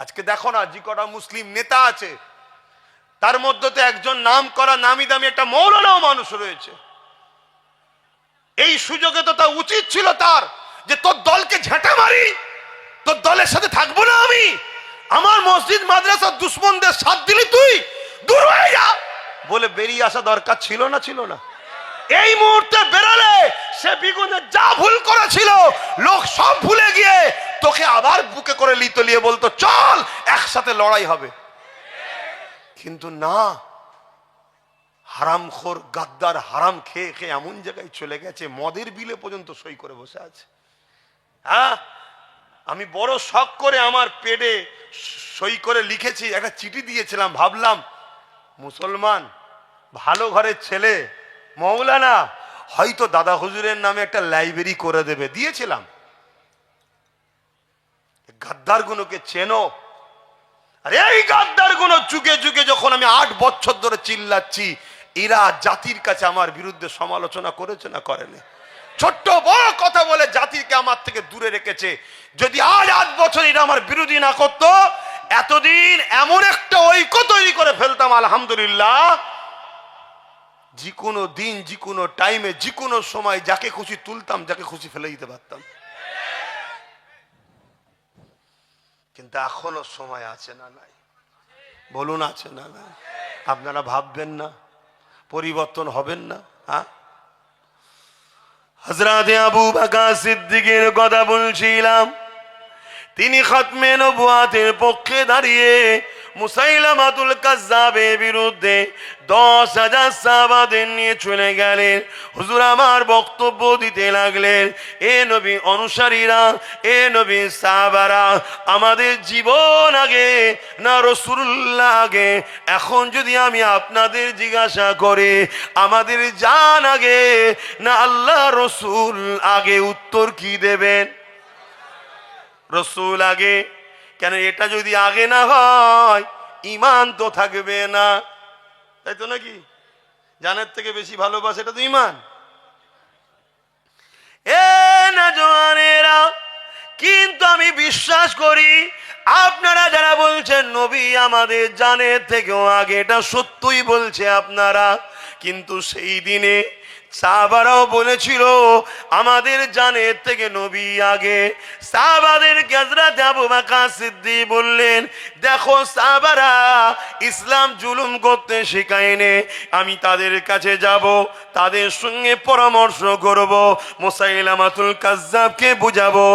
আজকে দেখো না, যে কটা মুসলিম নেতা আছে তার মধ্যে তো একজন নাম করা নামি দামি একটা মৌলানাও মানুষ রয়েছে। এই সুযোগে তো তা উচিত ছিল তার যে তোর দলকে ঝেঁটা মারি, তোর দলের সাথে থাকবো না আমি, আমার মসজিদ মাদ্রাসার দুশ্মনদের সাথ দিলি তুই, দূর হয়ে যা বলে বেরিয়ে আসা দরকার ছিল না? ছিল না? এই মুহূর্তে বেরোলে সে বিগুনে যা ভুল করেছিল লোক সব ভুলে গিয়ে তোকে আবার বুকে করে লিয়ে বলতো চল একসাথে লড়াই হবে। কিন্তু না, হারামখোর গাদ্দার হারাম খেয়ে খেয়ে এমন জায়গায় চলে গেছে মদের বিলে পর্যন্ত সই করে বসে আছে। হ্যাঁ, আমি বড় শখ করে আমার পেটে সই করে লিখেছি, একটা চিঠি দিয়েছিলাম, ভাবলাম মুসলমান ভালো ঘরের ছেলে মৌলানা হয়তো দাদা হুজুরের নামে একটা লাইব্রেরি করে দেবে, দিয়েছিলাম। গাদ্দার গুলোকে চেনো? আরে এই গাদ্দার গুলো যুগে যুগে যখন আমি 8 বছর ধরে চিল্লাচ্ছি, এরা জাতির কাছে আমার বিরুদ্ধে সমালোচনা করেছে না করেনি? ছোট্ট বড় কথা বলে জাতিকে আমার থেকে দূরে রেখেছে। যদি আজ 8 বছর এরা আমার বিরোধী না করতো, এতদিন এমন একটা ঐক্য তৈরি করে ফেলতাম আলহামদুলিল্লাহ, যে কোনো দিন যে কোনো টাইমে যে কোনো সময় যাকে খুশি তুলতাম, যাকে খুশি ফেলে দিতে পারতাম। কিন্তু এখনো সময় আছে না নাই? বলুন আছে না নাই? আপনারা ভাববেন না পরিবর্তন হবেন না? হ্যাঁ, হযরত আবু বকর সিদ্দিকের কথা বলছিলাম। তিনি খতমে নবুয়াতের পক্ষে দাঁড়িয়ে মুসাইলামাতুল কাজ্জাবের বিরুদ্ধে 10,000 সাহাবাদের নিয়ে চলে গেলেন। হুজুর আমার বক্তব্য দিতে লাগলেন, এ নবী অনুসারীরা, এ নবী সাহাবারা, আমাদের জীবন আগে না রাসূলুল্লাহ আগে? এখন যদি আমি আপনাদের জিজ্ঞাসা করি আমাদের জান আগে না আল্লাহ রসুল আগে, উত্তর কি দেবেন? রসুল আগে। কেন? এটা যদি আগে না হয় ঈমান তো থাকবে না, তাই তো নাকি? জানের থেকে বেশি ভালোবাসে এটা তো ঈমান। এ না জওয়ানেরা, কিন্তু আমি বিশ্বাস করি আপনারা যারা বলছেন নবী আমাদের জানের থেকেও আগে, এটা সত্যই বলছে আপনারা। কিন্তু সেই দিনে সাহাবারাও বলেছিল আমাদের জানের থেকে নবী আগে। সাহাবাদের হযরত আবু বকর সিদ্দিক বললেন, দেখো সাহাবারা ইসলাম জুলুম করতে শেখায়নি, আমি তাদের কাছে যাব, তাদের সঙ্গে পরামর্শ করব, মুসাইলামাতুল কাজ্জাবকে বুঝাবো,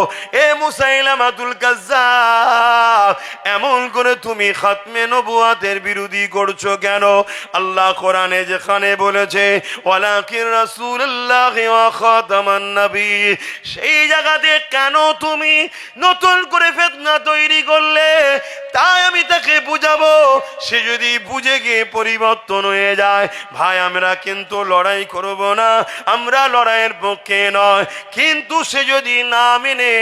এ মুসাইলামাতুল কাজ্জাব এমন করে তুমি খতমে নবুয়াতের বিরোধী করছো কেন? আল্লাহ কোরআনে যেখানে বলেছে ওয়ালাকিন রাসূলুল্লাহ ওয়া খাতামান নবী, সেই জায়গাতে কেন তুমি নতুন করে ফিতনা তৈরি করলে? তাই আমি তাকে বুঝাবো, সে যদি বুঝে গিয়ে পরিবর্তন হয়ে যায়, ভাই আমরা কিন্তু লড়াই করব না, আমরা লড়াইয়ের পক্ষে নয়। কিন্তু সে যদি না মেনে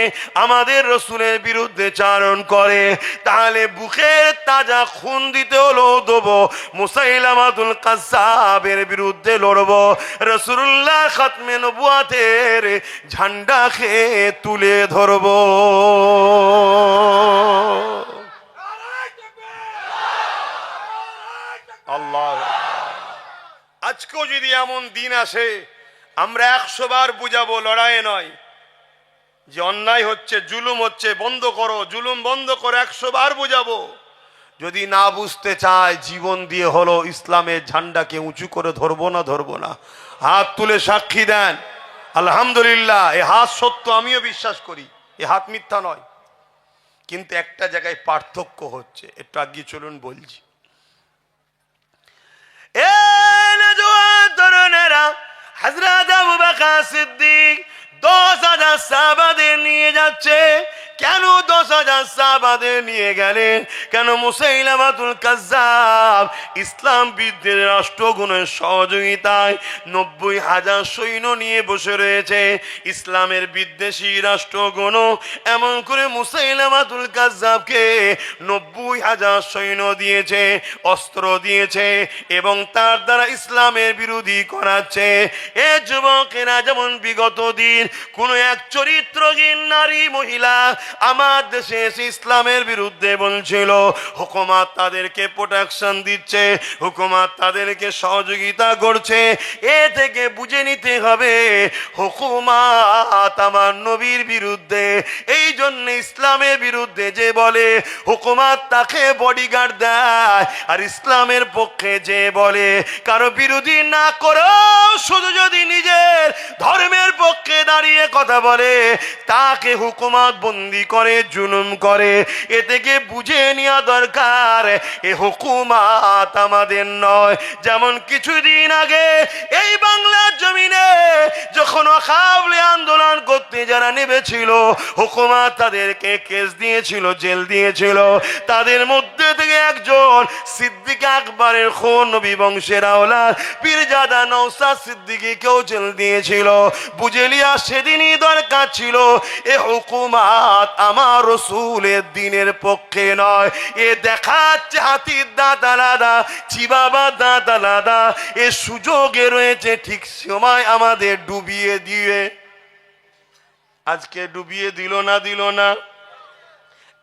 আমাদের রাসূলের বিরুদ্ধে চারণ করে, তাহলে বুকের তাজা খুন দিতে হলো দেবো, মুসাইলামাতুল কাজ্জাবের বিরুদ্ধে লড়বো, রাসূলুল্লাহ খতমে নবুয়াতের ঝান্ডাকে তুলে ধরবো। আল্লাহ, আজকেও যদি এমন দিন আসে আমরা 100 বার বুঝাবো, লড়াই নয়, যে অন্যায় হচ্ছে, জুলুম হচ্ছে, বন্ধ করো, জুলুম বন্ধ করো, 100 বার বুঝাবো। যদি না বুঝতে চায় জীবন দিয়ে হলো ইসলামের ঝান্ডাকে উঁচু করে ধরবো না? ধরবো না? হাত তুলে সাক্ষী দেন আলহামদুলিল্লাহ। এ হাত সত্য, আমিও বিশ্বাস করি, এ হাত মিথ্যা নয়। কিন্তু একটা জায়গায় পার্থক্য হচ্ছে, একটু আগে চলুন বলছি। এ নওজোয়ান তরুণেরা, হযরত আবু বকর সিদ্দিক 10,000 সাহাবাদের নিয়ে যাচ্ছে। কেন 10,000 সাহাবাদের নিয়ে গেলেন? কেন? মুসাইলামাতুল কাজ্জাব ইসলাম বিদ্বেষ রাষ্ট্রগুণের সহযোগিতায় 90,000 সৈন্য নিয়ে বসে রয়েছে। ইসলামের বিদ্বেষী রাষ্ট্রগুণ এমন করে মুসাইলামাতুল কাজ্জাবকে 90,000 সৈন্য দিয়েছে, অস্ত্র দিয়েছে, এবং তার দ্বারা ইসলামের বিরোধী করাচ্ছে। এ যুবকেরা, যেমন বিগত দিন কোন এক চরিত্রহীন নারী মহিলা আমার দেশে এসে ইসলামের বিরুদ্ধে বলছিল, হুকুমত তাদেরকে প্রোটেকশন দিচ্ছে, হুকুমত তাদেরকে সহযোগিতা করছে। এ থেকে বুঝে নিতে হবে হুকুমত আমার নবীর বিরুদ্ধে। এই জন্য ইসলামের বিরুদ্ধে যে বলে হুকুমত তাকে বডিগার্ড দেয়, আর ইসলামের পক্ষে যে বলে কারো বিরোধী না করো, শুধু যদি নিজের ধর্মের পক্ষে দাঁড়িয়ে কথা বলে তাকে হুকুমত বন্দি করে, জুলুম করে। এ থেকে বুঝে নেওয়া দরকার এ হুকুমত আমাদের নয়। যেমন কিছুদিন আগে এই বাংলার জমিনে যখন ওয়াকাফ আন্দোলন করতে যারা নেমেছিল, হুকুমত তাদেরকে কেস দিয়েছিল, জেল দিয়েছিল। তাদের মধ্যে থেকে একজন সিদ্দিক আকবরের খুন, নবী বংশের আওলাদ পীরজাদা নওশাদ সিদ্দিকীকেও জেল দিয়েছিল। বুঝে লিয়া সেদিনই দরকার ছিল এ হুকুমত আমার রাসূলের দ্বীনের পক্ষে নয়। এ দেখাচ্ছে হাতির দাঁত আলাদা, চিবাবার দাঁত আলাদা। এ সুযোগে রয়েছে, ঠিক সময় আমাদের ডুবিয়ে দিয়ে। আজকে ডুবিয়ে দিল না।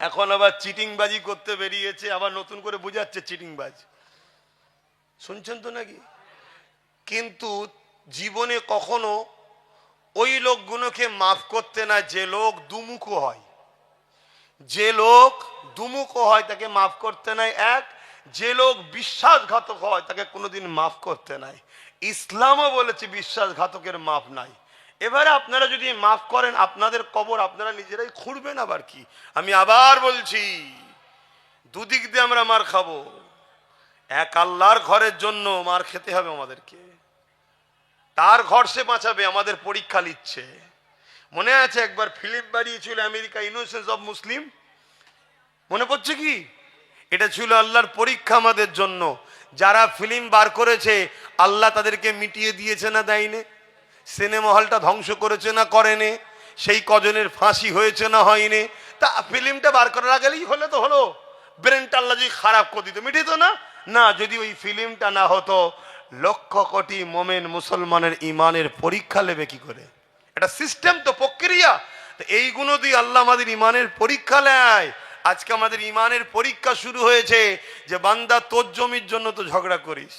এখন আবার চিটিংবাজি করতে বেরিয়েছে, আবার নতুন করে বুঝাচ্ছে চিটিংবাজ। শুনছেন তো নাকি? কিন্তু জীবনে কখনো ওই লোকগুলোকে মাফ করতে না যে লোক দুমুখো হয়। যে লোক দুমুখো হয় তাকে মাফ করতে নাই এক, যে লোক বিশ্বাসঘাতক হয় তাকে কোনোদিন মাফ করতে নাই। ইসলামও বলেছে বিশ্বাসঘাতকের মাফ নাই। এবারে আপনারা যদি মাফ করেন আপনাদের কবর আপনারা নিজেরাই খুঁড়বেন। আবার কি, আমি আবার বলছি, দুদিক দিয়ে আমরা মার খাবো। এক আল্লাহর ঘরের জন্য মার খেতে হবে আমাদেরকে, তার ঘর সে বাঁচাবে, আমাদের পরীক্ষা নিচ্ছে। মনে আছে একবার ফিল্ম বাড়িয়েছিল আমেরিকা, ইনোসেন্স অফ মুসলিম, মনে পড়ছে কি? এটা ছিল আল্লাহর পরীক্ষা আমাদের জন্য। যারা ফিল্ম বার করেছে আল্লাহ তাদেরকে মিটিয়ে দিয়েছে না দেয়নি? সিনেমা হলটা ধ্বংস করেছে না করেনি? সেই কজনের ফাঁসি হয়েছে না হয়নি? তা ফিল্মটা বার করার গেলেই হলে তো হলো, ব্রেনটা আল্লাহ যদি খারাপ করে দিত মিটিত না? না, যদি ওই ফিল্মটা না হতো লক্ষ কোটি মোমেন মুসলমানের ইমানের পরীক্ষা নেবে কি করে? এটা সিস্টেম তো, প্রক্রিয়া। এইগুলো দিয়ে আল্লাহ আমাদের ইমানের পরীক্ষা নেয়। আজকে আমাদের ইমানের পরীক্ষা শুরু হয়েছে যে বান্দা তোর জমির জন্য তো ঝগড়া করিস,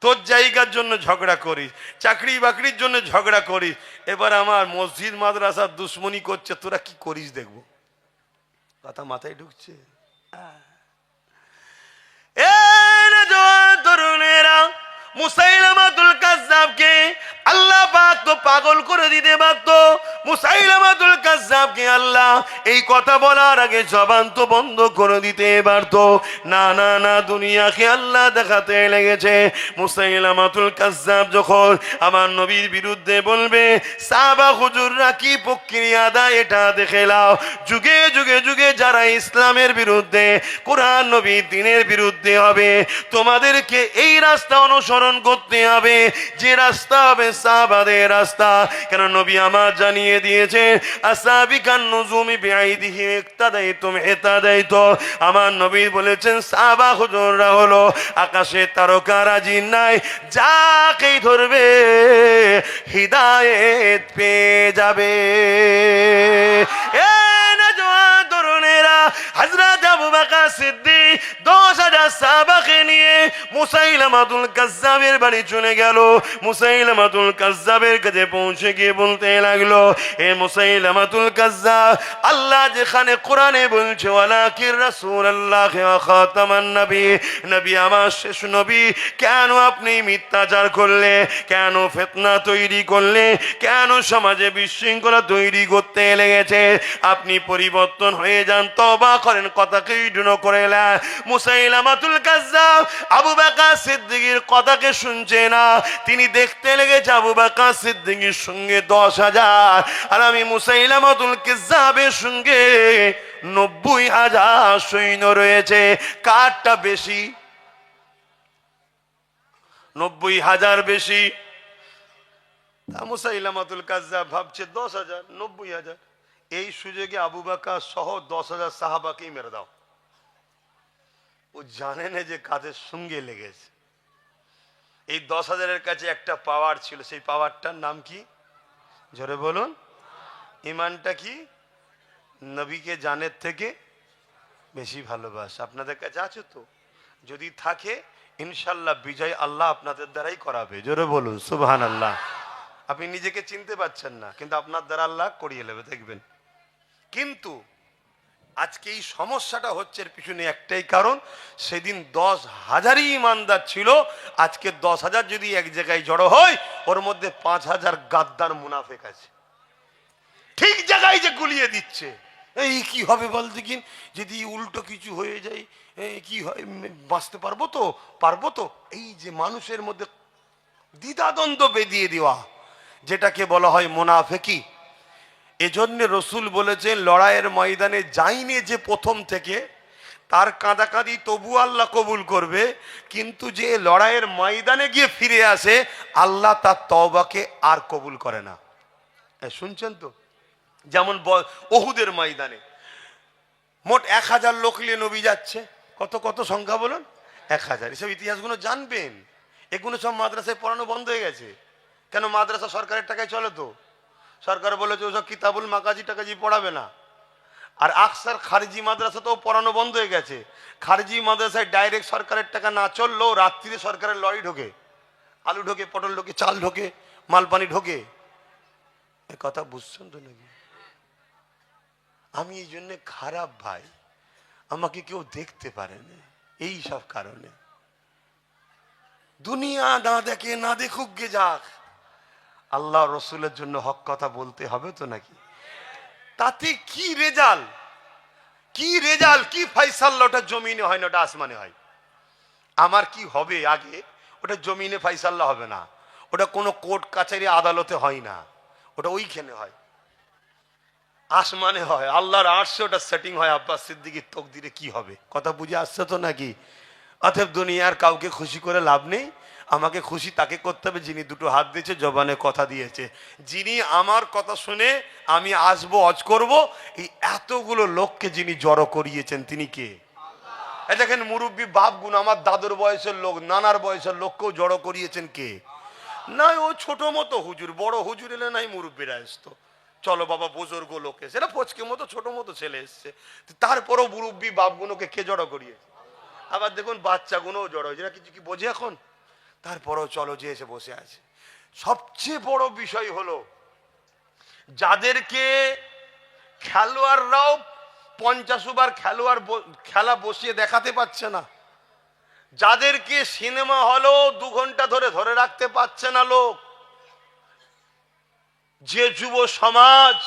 তোর জায়গার জন্য ঝগড়া করিস, চাকরি বাকরির জন্য ঝগড়া করিস। এবার আমার মসজিদ মাদ্রাসার দুশ্মনী করছে, তোরা কি করিস দেখবো। কথা মাথায় ঢুকছে? তরুণেরা, মুসাইলামাতুল কাজ্জাবকে আল্লাহ পাক তো পাগল করে দিতে পারত। মুসাইলামাতুল কাজ্জাবকে আল্লাহ এই কথা বলার আগে জবান তো বন্ধ করে দিতে পারত। না, দুনিয়াকে আল্লাহ দেখাতে লেগেছে। মুসাইলামাতুল কাজ্জাব যখন আমার নবীর বিরুদ্ধে বলবে, সাহাবা হুজুররা কি প্রক্রিয়া দেয় এটা দেখে নাও। যুগে যুগে যুগে যারা ইসলামের বিরুদ্ধে, কোরআন নবীর দ্বীনের বিরুদ্ধে হবে, তোমাদেরকে এই রাস্তা অনুসরণ করতে হবে যে রাস্তা হবে সাহাবাদের রাস্তা। কেন নবী আমার জানিয়ে দিয়েছে, আসাবিকান নুজুমি বিআইদিহি ইক্তাদাইতুম ইতাদাইতু। আমার নবী বলেছেন সাহাবা হুজুররা হলো আকাশের তারকারাজি নাই, যাকেই ধরবে হিদায়েত পেয়ে যাবে। তরুণেরা, হযরত আবু বকর সিদ্দিক 10,000 সাহাবাকে নিয়ে মুসাইলামাতুল কাজ্জাবের বাড়ি চলে গেল। মুসাইলামাতুল কাজ্জাবের কাছে পৌঁছে গিয়ে বলতে লাগলো, এ মুসাইলামাতুল কাজ্জাব, আল্লাহ যেখানে কোরআনে বলছে ওয়ালাকির রাসূলুল্লাহ ওয়া খাতামান নবী, নবী আমার শেষ নবী, কেন আপনি মিথ্যাচার করলে, কেন ফিতনা তৈরি করলে, কেন সমাজে বিশৃঙ্খলা তৈরি করতে লেগেছে? আপনি পরিবর্তন হয়ে যান, তওবা করেন, কথাকে ইগনোর করে না। মুসাইলামাতুল কাজ্জাব আবু বকর সিদ্দিকের কথাকে শুনছে না। তিনি দেখতে লেগেছে আবু বকর সিদ্দিকের সঙ্গে 10,000 আর আমি মুসাইলামাতুল কাজ্জাবের সঙ্গে 90,000 সৈন্য রয়েছে। কারটা বেশি? 90,000 বেশি। মুসাইলামাতুল কাজ্জাব ভাবছে 10,000, 90,000। এই সুযোগে আবু বকর সহ 10,000 সাহাবাকেই মেরে দাও। ও জানে না যে কাদের সঙ্গে লেগেছে। এই 10,000-এর কাছে একটা পাওয়ার ছিল, সেই পাওয়ারটার নাম কি? জোরে বলুন। ইমানটা কি? নবীকে জানের থেকে বেশি ভালোবাসে। আপনাদের কাছে আছে তো? যদি থাকে ইনশাল্লাহ বিজয় আল্লাহ আপনাদের দ্বারাই করাবে। জোরে বলুন সুবহানাল্লাহ। আপনি নিজেকে চিনতে পারছেন না, কিন্তু আপনার দ্বারা আল্লাহ করিয়ে নেবে, দেখবেন। কিন্তু আজকে এই সমস্যাটা হচ্ছে, এর পিছনে একটাই কারণ, সেদিন 10,000ই ইমানদার ছিল, আজকে 10,000 যদি এক জায়গায় জড়ো হয়, ওর মধ্যে 5,000 গাদ্দার মুনাফেক আছে, ঠিক জায়গায় যে গুলিয়ে দিচ্ছে। এই কি হবে বল দেখিন, যদি উল্টো কিছু হয়ে যায় কি হয়, বাঁচতে পারবো তো, পারবো তো? এই যে মানুষের মধ্যে দ্বিধাদ্বন্দ্ব বেঁধিয়ে দেওয়া, যেটাকে বলা হয় মুনাফেকি। এজন্য রসুল বলেছেন, লড়াইয়ের ময়দানে যায়নি যে প্রথম থেকে, তার কাঁদাকাঁদি তবু আল্লাহ কবুল করবে, কিন্তু যে লড়াইয়ের ময়দানে গিয়ে ফিরে আসে, আল্লাহ তার তওবাকে আর কবুল করে না। শুনছেন তো? যেমন ওহুদের ময়দানে মোট 1,000 লোক নিয়ে নবী যাচ্ছে। কত কত সংখ্যা বলুন? 1,000। এসব ইতিহাসগুলো জানবেন, এগুলো সব মাদ্রাসায় পড়ানো বন্ধ হয়ে গেছে। কেন? মাদ্রাসা সরকারের টাকায় চলে তো। সরকার বলেছে ওসব কিতাবুল মাকাজি টাকাজি পড়াবে না। আর আকসার খারিজি মাদ্রাসাতেও পড়ানো বন্ধ হয়ে গেছে। খারিজি মাদ্রাসায় ডাইরেক্ট সরকারের টাকা না চললেও রাত্রিরে সরকারের লরি ঢোকে, আলু ঢোকে, পটল ঢোকে, চাল ঢোকে, মালপানি ঢোকে। এ কথা বুঝছেন তো নাকি? আমি এই জন্য খারাপ ভাই, আমাকে কেউ দেখতে পারে না এই সব কারণে। দুনিয়া না দেখে, না দেখুক গে যাক, আল্লাহ রসুলের জন্য হক কথা বলতে হবে তো নাকি? তাতে কি রেজাল্ট, কি রেজাল্ট, কি ফাইসাল্লা? ওটা জমিনে হয় না, ওটা আসমানে হয়। আমার কি হবে আগে, ওটা জমিনে ফাইসাল্লা হবে না, ওটা কোনো কোর্ট কাছারি আদালতে হয় না, ওটা ওইখানে হয়, আসমানে হয়। আল্লাহর আরশে ওটা সেটিং হয়। আব্বাস সিদ্দিকীর তকদিরে কি হবে, কথা বুঝে আসছে তো নাকি? অতএব দুনিয়ার কাউকে খুশি করে লাভ নেই, আমাকে খুশি তাকে করতে হবে যিনি দুটো হাত দিয়েছে, জবানে কথা দিয়েছে, যিনি আমার কথা শুনে আমি আসবো, হজ করব। এই এতগুলো লোককে যিনি জড়ো করিয়েছেন তিনি কে? দেখেন, মুরব্বী বাপ গুণ, আমার দাদুর বয়সের লোক, নানার বয়সের লোককেও জড়ো করিয়েছেন কে? না ও ছোট মতো হুজুর, বড় হুজুর এলে নাই মুরব্বীরা আসতো, চলো বাবা বুজুর্গ লোকে, সেটা ফচকে মতো ছোট মতো ছেলে এসছে, তারপরও মুরব্বী বাপগুলোকে কে জড়ো করিয়েছে? আবার দেখুন বাচ্চাগুলোও জড়ো হয়েছে, কিছু কি বোঝে এখন? তারপরও চলো যে এসে বসে আছে। সবচেয়ে বড় বিষয় হলো, যাদেরকে খেলোয়াড়রাও 50 ওভার খেলা বসিয়ে দেখাতে পারছে না, যাদেরকে সিনেমা হলেও 2 ঘন্টা ধরে ধরে রাখতে পারছে না লোক, যে যুব সমাজ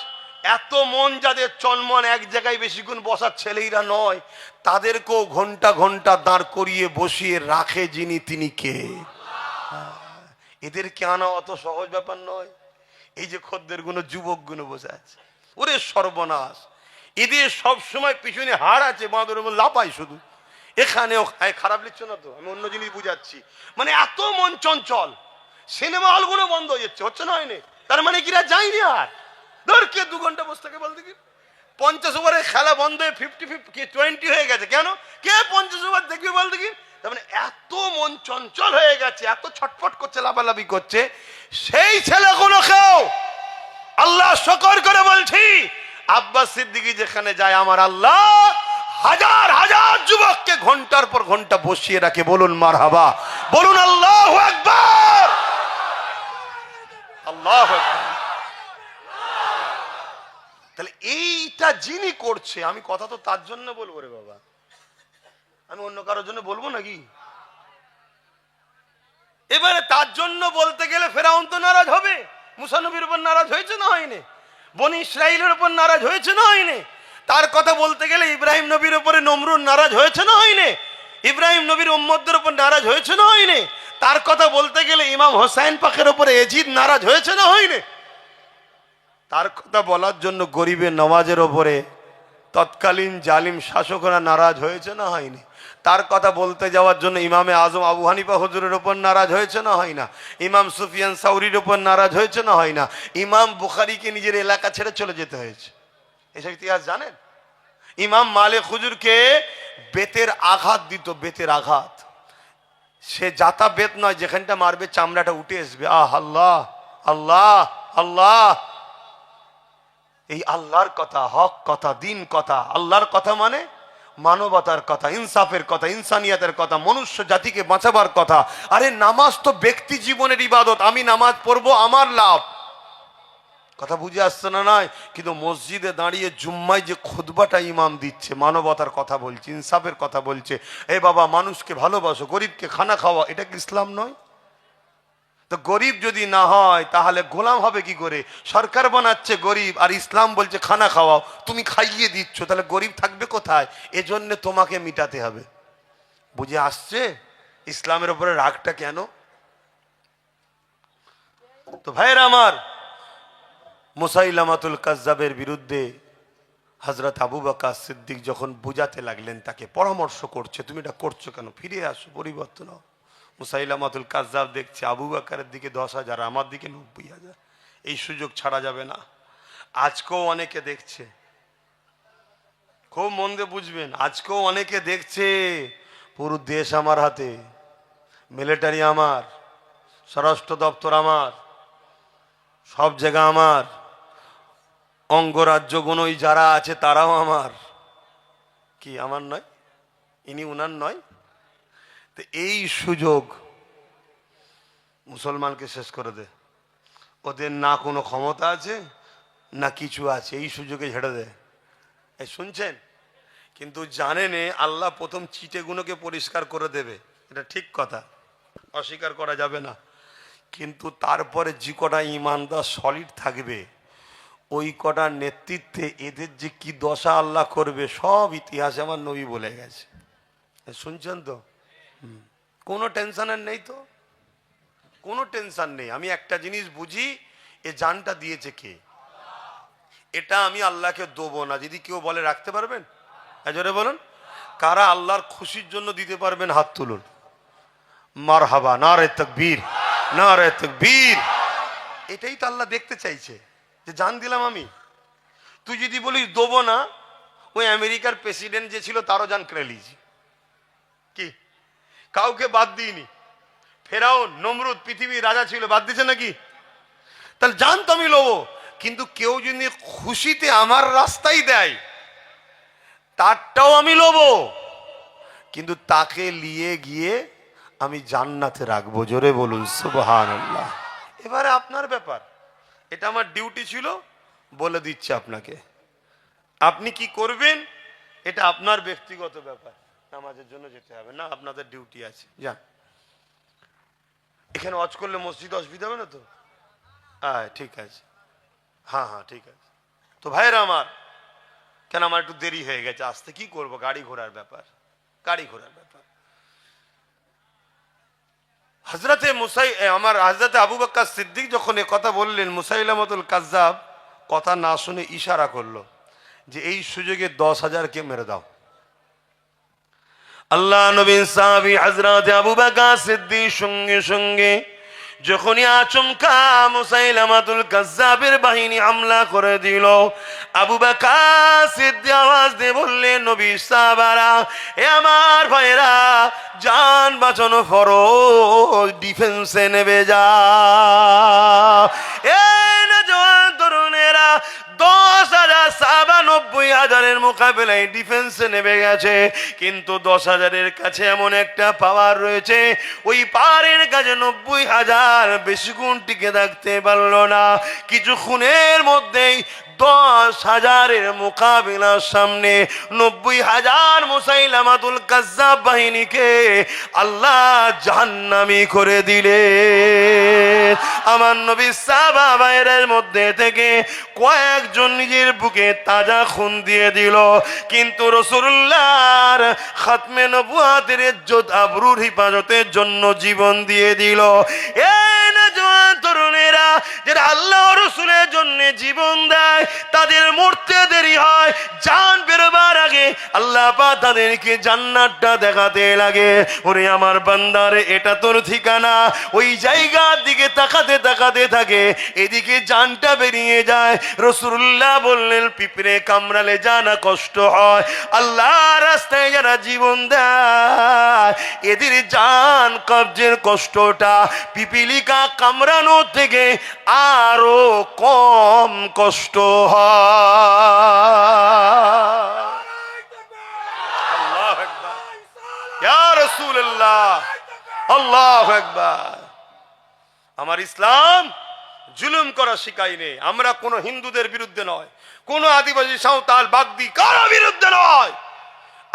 এত মন যাদের চনমন এক জায়গায় বেশিক্ষণ বসার ছেলেরা নয়, তাদেরকেও ঘন্টা ঘন্টা দাঁড় করিয়ে বসিয়ে রাখে যিনি, তিনি কে? এদেরকে আনা অত সহজ ব্যাপার নয়। এই যে খদ্দের গুলো, যুবক গুলো বসে আছে, ওরে সর্বনাশ, এদের সব সময় পিছনে হাড় আছে, বাঁদরের মধ্যে লাপায় শুধু, এখানেও খারাপ লিখছো না তো, আমি অন্য জিনিস বুঝাচ্ছি। মানে এত মন চঞ্চল, সিনেমা হল গুলো বন্ধ হয়ে যাচ্ছে, হচ্ছে না হয়নি? তার মানে কিরা যায়নি আর, ধর কে 2 ঘন্টা বসে থাকে বলতে কি? 50 ওভারের খেলা বন্ধ হয়ে 50-20 হয়ে গেছে, কেন? কে 50 ওভার দেখবি বলতে কি? তার মানে এত মন চঞ্চল হয়ে গেছে, এত ছটফট করছে, লাফালাফি করছে। সেই ছেলেগুলোকেও আল্লাহ শকর করে বলছি, আব্বাস সিদ্দিকী যেখানে যায়, আমার আল্লাহ হাজার হাজার যুবককে ঘন্টার পর ঘন্টা বসিয়ে রাখে। বলুন মারহাবা, বলুন আল্লাহু আকবার, আল্লাহু আকবার। তাহলে এইটা যিনি করছে, আমি কথা তো তার জন্য বলবো রে বাবা, আমি অন্য কারোর জন্য বলবো নাকি? এবারে তার জন্য বলতে গেলে ফেরাউন তো নারাজ হবে, মুসা নবীর উপর নারাজ হয়েছে না হয়নি? বনি ইসরাইলের উপর নারাজ হয়েছে না হয়নি? তার কথা বলতে গেলে ইব্রাহিম নবীর উপরে নমরুদ নারাজ হয়েছে না হয়নি? ইব্রাহিম নবীর উম্মতদের উপর নারাজ হয়েছে না হয়নি? তার কথা বলতে গেলে ইমাম হোসাইন পাকের উপরে এজিদ নারাজ হয়েছে না হয়নি? তার কথা বলার জন্য গরিবের নওয়াজের ওপরে তৎকালীন জালিম শাসকরা নারাজ হয়েছে না হয়নি? তার কথা বলতে যাওয়ার জন্য ইমামে আজম আবু হানিফা হুজুরের ওপর নারাজ হয়েছে না হয় না? ইমাম সুফিয়ান সাউরির ওপর নারাজ হয়েছে না হয় না? ইমাম বুখারীকে নিজের এলাকা ছেড়ে চলে যেতে হয়েছে। এসব ইতিহাস জানেন? ইমাম মালিক হুজুরকে বেতের আঘাত দিত, বেতের আঘাত, সে জাতা বেত নয়, যেখানটা মারবে চামড়াটা উঠে আসবে। আহ আল্লাহ আল্লাহ আল্লাহ। এই আল্লাহর কথা, হক কথা, দিন কথা। আল্লাহর কথা মানে মানবতার কথা, ইনসাফের কথা, ইনসানিয়াতের কথা, মনুষ্য জাতিকে বাঁচাবার কথা। আরে নামাজ তো ব্যক্তি জীবনের ইবাদত। আমি নামাজ পড়বো, আমার লাভ। কথা বুঝে আসছে না? নয়, কিন্তু মসজিদে দাঁড়িয়ে জুম্মায় যে খুতবাটা ইমাম দিচ্ছে, মানবতার কথা বলছে, ইনসাফের কথা বলছে, এ বাবা মানুষকে ভালোবাসো, গরিবকে খানা খাওয়া, এটা কি ইসলাম নয়? তো গরিব যদি না হয় তাহলে গোলাম হবে কি করে? সরকার বানাচ্ছে গরিব, আর ইসলাম বলছে খানা খাওয়াও, তুমি খাইয়ে দিচ্ছ, তাহলে গরিব থাকবে কোথায়? এজন্য তোমাকে মিটাতে হবে। বুঝে আসছে ইসলামের উপরে রাগটা কেন? তো ভাইয়েরা আমার, মুসাইলামাতুল কাজ্জাবের বিরুদ্ধে হযরত আবু বকর সিদ্দিক যখন বুঝাতে লাগলেন, তাকে পরামর্শ করছে, তুমি এটা করছো কেন, ফিরে আসো, পরিবর্তন হও। মুসাইলামাতুল কাজ্জাব দেখছে আবু বকরের দিকে 10,000, আমার দিকে 90,000, এই সুযোগ ছাড়া যাবে না। আজকেও অনেকে দেখছে, খুব মন দিয়ে বুঝবেন, আজকেও অনেকে দেখছে। পুরো দেশ আমার হাতে, মিলিটারি আমার, স্বরাষ্ট্র দপ্তর আমার, সব জায়গা আমার, অঙ্গরাজ্যগুলো যারা আছে তারাও আমার। কি আমার নয়? ইনি উনার নয়? তো এই সুযোগ মুসলমানকে শেষ করে দে। ওদের না কোনো ক্ষমতা আছে না কিছু আছে, এই সুযোগে ঝেড়ে দেয়। এই শুনছেন? কিন্তু জানেন আল্লাহ প্রথম চিটেগুলোকে পরিষ্কার করে দেবে, এটা ঠিক কথা, অস্বীকার করা যাবে না। কিন্তু তারপরে যে কটা ইমানদার সলিড থাকবে, ওই কটার নেতৃত্বে এদের যে কি দশা আল্লাহ করবে, সব ইতিহাসে আমার নবী বলে গেছে। শুনছেন তো? কোনো টেনশনের নেই, তো কোনো টেনশন নেই। আমি একটা জিনিস বুঝি, এ জানটা দিয়েছে কে, এটা আমি আল্লাহকে দেবো না। যদি কেউ বলে রাখতে পারবেন, জোরে বলুন, কারা আল্লাহর খুশির জন্য দিতে পারবেন? হাত তুলুন। মারহাবা, নারে তাকবীর, নারে তাকবীর। এটাই তো আল্লাহ দেখতে চাইছে, যে জান দিলাম আমি। তুই যদি বলিস দেবো না, ওই আমেরিকার প্রেসিডেন্ট যে ছিল তারও জান কেড়ে নিয়েছি। কি কাউকে বাদ দিইনি? ফেরাউন, নমরুদ, পৃথিবীর রাজা ছিল, বাদ দিছে নাকি? তাহলে জান তো আমি লবো। কিন্তু কেউ যদি খুশিতে আমার রাস্তায় দেয়, তারটাও আমি লবো, কিন্তু তাকে নিয়ে গিয়ে আমি জান্নাতে রাখবো। জোরে বলুন সুবহানাল্লাহ। এবারে আপনার ব্যাপার, এটা আমার ডিউটি ছিল, বলে দিচ্ছে আপনাকে। আপনি কি করবেন এটা আপনার ব্যক্তিগত ব্যাপার। নামাজের জন্য যেতে হবে না, আপনাদের ডিউটি আছে, যান। এখানে ওয়াজ করলে মসজিদ অসুবিধা হবে না তো? ঠিক আছে, হ্যাঁ হ্যাঁ ঠিক আছে। তো ভাইরা আমার, কেন আমার একটু দেরি হয়ে গেছে আসতে, কি করব, গাড়ি ঘোড়ার ব্যাপার, গাড়ি ঘোড়ার ব্যাপার। হযরতে হযরতে আবু বকর সিদ্দিক যখন এ কথা বললেন, মুসাইলামাতুল কাজ্জাব কথা না শুনে ইশারা করলো যে এই সুযোগে 10,000কে মেরে দাও। আল্লাহ নবী সাহাবী হযরতে আবু বকর সিদ্দিক সঙ্গে সঙ্গে যখনই আচমকা মুসাইলামাতুল কাজ্জাবের বাহিনী হামলা করে দিল, আবু বকর সিদ্দিক আওয়াজ দিয়ে বললেন, নবী সাহাবারা, এ আমার ভাইরা, জান বাঁচানো ফরজ, ডিফেন্সে নেমে যা। এই না জওয়ান তরুণেরা, 10,000 সাহাবা 90,000-এর মোকাবেলায় ডিফেন্সে নেমে গেছে। কিন্তু 10,000-এর কাছে এমন একটা পাওয়ার রয়েছে, ওই পাওয়ারের কাছে 90,000 বেশি গুণ টিকে থাকতে পারলো না। কিছুক্ষণের মধ্যেই 10,000-এর মোকাবিলার সামনে 90,000 মুসাইলামাতুল কাজ্জাব বাহিনীকে আল্লাহ জাহান্নামী করে দিলেন। আমার নবী সাহাবায়ের মধ্যে থেকে কয়েকজন নিজের বুকে তাজা খুন দিয়ে দিল, কিন্তু রাসূলুল্লাহর খাতমে নবুয়তের ইজ্জত আবরুর হিফাজতের জন্য জীবন দিয়ে দিল। এই না জওয়ান তরুণেরা, যারা আল্লাহ ও রাসূলের জন্য জীবন দেয়, তাদের মরতে দেরি হয়, জান বেরোবার আগে আল্লাহ পাক তাদেরকে জান্নাতটা দেখাতে লাগে। ওরে আমার বান্দারে, এটা তোর ঠিকানা। ওই জায়গার দিকে তাকাতে তাকাতে থাকে, এদিকে জানটা বেরিয়ে যায়। রাসূলুল্লাহ বললেন, পিঁপড়ে কামড়ালে জানা কষ্ট হয়, আল্লাহ রাস্তায় যারা জীবন দেয়, এদের জান কবজের কষ্টটা পিপিলিকা কামড়ানো থেকে আরো কম কষ্ট হয়। আল্লাহু আকবার, ইয়া রাসূলুল্লাহ, আল্লাহু আকবার। আমার ইসলাম জুলুম করা শিখায়নি। আমরা কোন হিন্দুদের বিরুদ্ধে নয়, কোন আদিবাসী সাঁওতাল বাগদি কারো বিরুদ্ধে নয়।